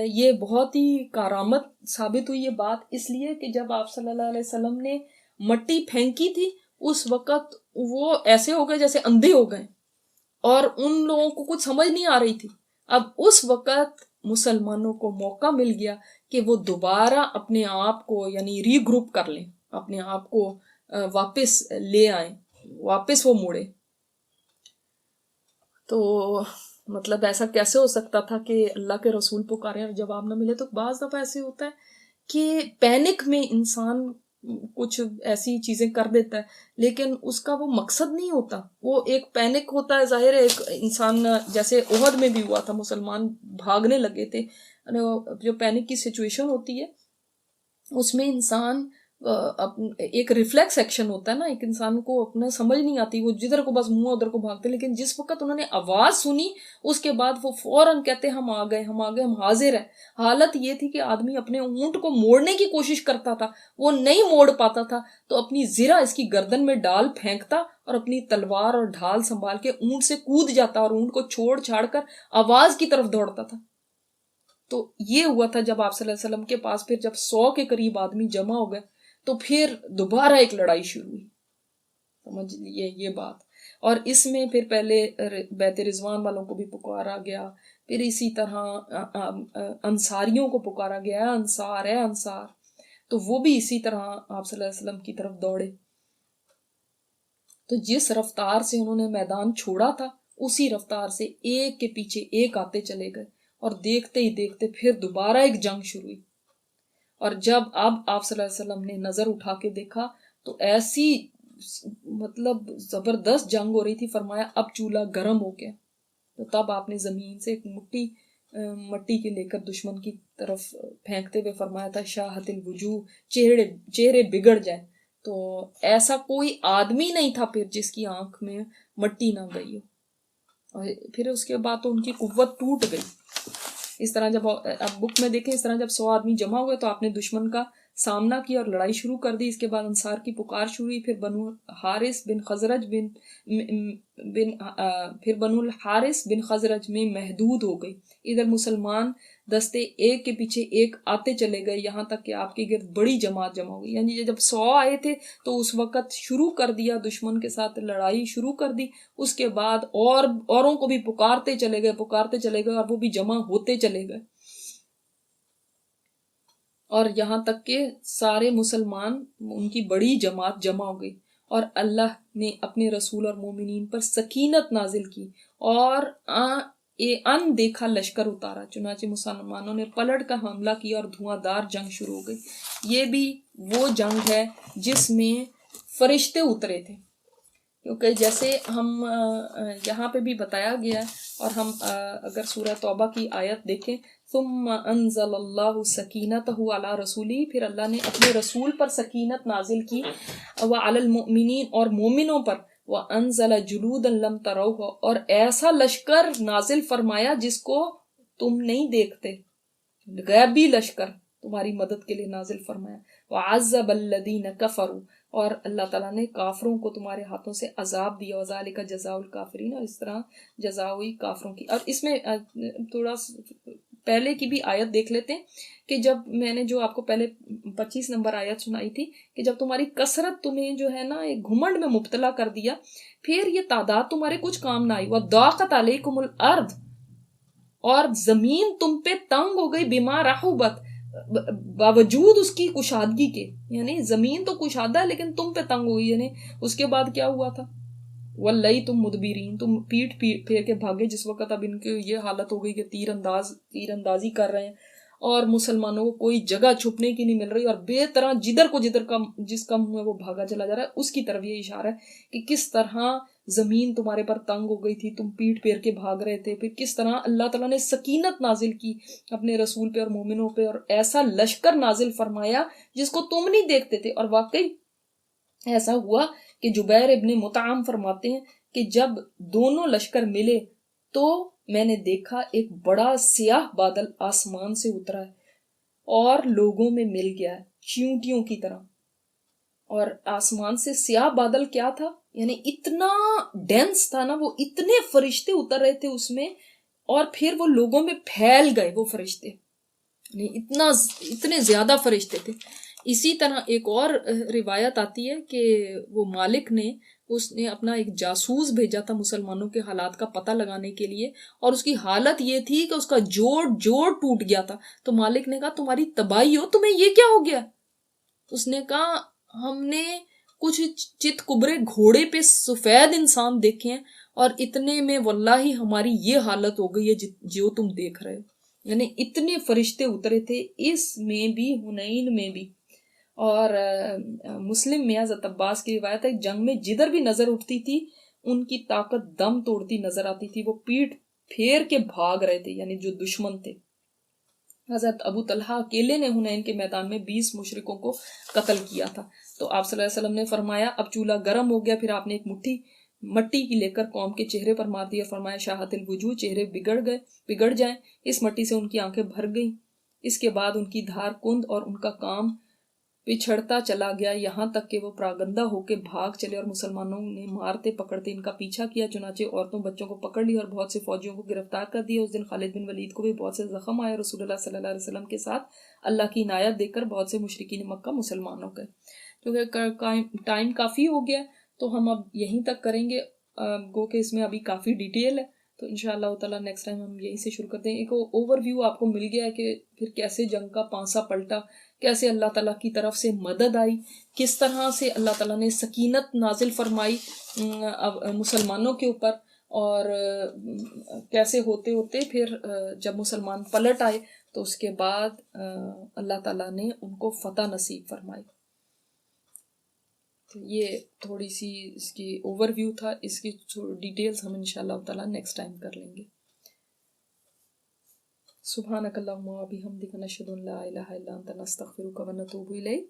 ये बहुत ही कारामत साबित हुई ये बात, इसलिए कि जब आप सल्लल्लाहु अलैहि वसल्लम ने मट्टी फेंकी थी उस वक़्त वो ऐसे हो गए जैसे अंधे हो गए और उन लोगों को कुछ समझ नहीं आ रही थी। अब उस वक़्त मुसलमानों को मौका मिल गया कि वो दोबारा अपने आप को यानी रीग्रुप कर लें, अपने आप को वापस ले आए, वापस वो मुड़े। तो मतलब ऐसा कैसे हो सकता था कि अल्लाह के रसूल पुकारे और जवाब ना मिले। तो बाज़ दफ़ा ऐसे होता है कि पैनिक में इंसान कुछ ऐसी चीज़ें कर देता है लेकिन उसका वो मकसद नहीं होता, वो एक पैनिक होता है। जाहिर है एक इंसान, जैसे ओहद में भी हुआ था, मुसलमान भागने लगे थे, जो पैनिक की सिचुएशन होती है उसमें इंसान एक रिफ्लेक्स एक्शन होता है ना, एक इंसान को अपना समझ नहीं आती, वो जिधर को बस मुंह उधर को भागते। लेकिन जिस वक्त उन्होंने आवाज सुनी उसके बाद वो फौरन कहते हम आ गए, हम आ गए, हम हाजिर है। हालत ये थी कि आदमी अपने ऊंट को मोड़ने की कोशिश करता था, वो नहीं मोड़ पाता था तो अपनी जिरा इसकी गर्दन में डाल फेंकता और अपनी तलवार और ढाल संभाल के ऊंट से कूद जाता और ऊंट को छोड़ छाड़ कर आवाज की तरफ दौड़ता था। तो ये हुआ था जब आप सल्लल्लाहु अलैहि वसल्लम के पास फिर जब 100 के करीब आदमी जमा हो गए तो फिर दोबारा एक लड़ाई शुरू हुई। समझ लिए ये बात। और इसमें फिर पहले बैत रिजवान वालों को भी पुकारा गया, फिर इसी तरह अंसारियों को पुकारा गया, अंसार है अंसार, तो वो भी इसी तरह आप सल्लल्लाहु अलैहि वसल्लम की तरफ दौड़े। तो जिस रफ्तार से उन्होंने मैदान छोड़ा था उसी रफ्तार से एक के पीछे एक आते चले गए और देखते ही देखते फिर दोबारा एक जंग शुरू हुई। और जब अब आप सल्लल्लाहु अलैहि वसल्लम ने नजर उठा के देखा तो ऐसी मतलब जबरदस्त जंग हो रही थी, फरमाया अब चूल्हा गर्म हो गया। तो तब आपने जमीन से एक मट्टी के लेकर दुश्मन की तरफ फेंकते हुए फरमाया था, शाहतिल वजूह, चेहरे चेहरे बिगड़ जाए। तो ऐसा कोई आदमी नहीं था फिर जिसकी आंख में मट्टी ना गई हो। और फिर उसके बाद तो उनकी कुव्वत टूट गई। इस तरह जब अब बुक में देखें, इस तरह जब 100 आदमी जमा हुए तो आपने दुश्मन का सामना किया और लड़ाई शुरू कर दी। इसके बाद अंसार की पुकार शुरू हुई, फिर बनु हारिस बिन खजरज फिर बनु हारिस बिन खजरज में महदूद हो गई। इधर मुसलमान दस्ते एक के पीछे एक आते चले गए, यहाँ तक कि आपके गिर्द बड़ी जमात जमा हो गई। यानी जब 100 आए थे तो उस वक़्त शुरू कर दिया, दुश्मन के साथ लड़ाई शुरू कर दी। उसके बाद और औरों को भी पुकारते चले गए और वो भी जमा होते चले गए और यहाँ तक के सारे मुसलमान, उनकी बड़ी जमात जमा हो गई और अल्लाह ने अपने रसूल और मोमिनीन पर सकीनत नाजिल की और अनदेखा लश्कर उतारा। चुनाचे मुसलमानों ने पलट कर हमला किया और धुआंधार जंग शुरू हो गई। ये भी वो जंग है जिसमें फरिश्ते उतरे थे, क्योंकि जैसे हम यहाँ पे भी बताया गया है। और हम अगर सूरह तौबा की आयत देखें, सुम्मा अंज़लल्लाहु सकीनतहु अला रसूली, फिर अल्लाह ने अपने रसूल पर सकीनत नाजिल की, व अलल मुमिनीन, और मोमिनों पर, व अंज़ल जुलूदन लम तरौह, और ऐसा लश्कर नाजिल फरमाया जिसको तुम नहीं देखते, गैबी लश्कर तुम्हारी मदद के लिए नाजिल फरमाया। व अज़्ज़बल्लज़ीन कफ़रू, और अल्लाह ताला ने काफरों को तुम्हारे हाथों से अजाब दिया, वज़ालिका जज़ाउल काफिरीन, और इस तरह जज़ा हुई काफरों की। और इसमें थोड़ा पहले की भी आयत देख लेते हैं कि जब मैंने जो आपको पहले 25 नंबर आयत सुनाई थी कि जब तुम्हारी कसरत तुम्हें जो है ना एक घुमंड में मुब्तला कर दिया, फिर ये तादाद तुम्हारे कुछ काम ना आई। वह दाक़त अलैकुमुल अर्द, और जमीन तुम पे तंग हो गई, बिमा रहुबत, बावजूद उसकी कुशादगी के, यानी जमीन तो कुशादा है लेकिन तुम पे तंग हुई। यानी उसके बाद क्या हुआ था, वल्लई तुम मुदबिरीन, तुम पीठ फेर के भागे जिस वक्त अब इनकी ये हालत हो गई कि तीरंदाजी कर रहे हैं और मुसलमानों को कोई जगह छुपने की नहीं मिल रही, और बेतरह जिधर का जिसका मुंह है वो भागा चला जा रहा है। उसकी तरफ ये इशारा है कि किस तरह जमीन तुम्हारे पर तंग हो गई थी, तुम पीठ फेर के भाग रहे थे, फिर किस तरह अल्लाह ताला ने सकीनत नाजिल की अपने रसूल पे और मोमिनों पे, और ऐसा लश्कर नाजिल फरमाया जिसको तुम नहीं देखते थे। और वाकई ऐसा हुआ कि जुबैर इब्ने मुताम फरमाते हैं कि जब दोनों लश्कर मिले तो मैंने देखा एक बड़ा स्याह बादल आसमान से उतरा है और लोगों में मिल गया है चींटियों की तरह। और आसमान से स्याह बादल क्या था, यानी इतना डेंस था ना, वो इतने फरिश्ते उतर रहे थे उसमें, और फिर वो लोगों में फैल गए वो फरिश्ते, यानी इतने ज्यादा फरिश्ते थे। इसी तरह एक और रिवायत आती है कि वो मालिक ने उसने अपना एक जासूस भेजा था मुसलमानों के हालात का पता लगाने के लिए, और उसकी हालत ये थी कि उसका जोड़ टूट गया था। तो मालिक ने कहा तुम्हारी तबाही हो, तुम्हें ये क्या हो गया। उसने कहा हमने कुछ चित कुबरे घोड़े पे सफेद इंसान देखे हैं और इतने में वल्लाही हमारी ये हालत हो गई है जो तुम देख रहे हो। यानी इतने फरिश्ते उतरे थे इसमें भी, हुनैन में भी। और मुस्लिम में हज़रत अब्बास की रिवायत है, जंग में जिधर भी नजर उठती थी उनकी ताकत दम तोड़ती नजर आती थी, वो पीठ फेर के भाग रहे थे, यानी जो दुश्मन थे। हजरत अबू तलहा अकेले ने हुनैन के मैदान में 20 मुशरिकों को कत्ल किया था। तो आप सल्लल्लाहु अलैहि वसल्लम ने फरमाया अब चूल्हा गर्म हो गया, फिर आपने एक मुट्ठी मट्टी की लेकर कौम के चेहरे पर मार दिया। फरमाया शाहतिल वजूह, चेहरे बिगड़ जाएं। इस मट्टी से उनकी आंखें भर गईं। इसके बाद उनकी धार कुंद और उनका काम पिछड़ता चला गया, यहाँ तक कि वो प्रागंदा होकर भाग चले और मुसलमानों ने मारते पकड़ते इनका पीछा किया। चुनाचे औरतों बच्चों को पकड़ लिया और बहुत से फौजियों को गिरफ्तार कर दिया। उस दिन खालिद बिन वलीद को भी बहुत से जख्म आए। रसूलुल्लाह सल्लल्लाहु अलैहि वसल्लम के साथ अल्लाह की इनायत देखकर बहुत से मुशरिकीन मक्का मुसलमान हो गए। क्योंकि टाइम काफ़ी हो गया तो हम अब यहीं तक करेंगे। गो के इसमें अभी काफ़ी डिटेल है, तो इंशाअल्लाह ताला नेक्स्ट टाइम हम यहीं से शुरू करते हैं। एक ओवरव्यू आपको मिल गया है कि फिर कैसे जंग का पांसा पलटा, कैसे अल्लाह ताला की तरफ से मदद आई, किस तरह से अल्लाह ताला ने सकीनत नाजिल फरमाई मुसलमानों के ऊपर, और कैसे होते होते फिर जब मुसलमान पलट आए तो उसके बाद अल्लाह ताला ने उनको फतह नसीब फरमाई। तो ये थोड़ी सी इसकी ओवरव्यू था, इसकी डिटेल्स हम इंशाअल्लाह ताला नेक्स्ट टाइम कर लेंगे। सुब्हानकल्लाहुम्मा व बिहम्दिका नशहदु अन ला इलाहा इल्ला अंता नस्तगफिरुका व नतूबु इलैक।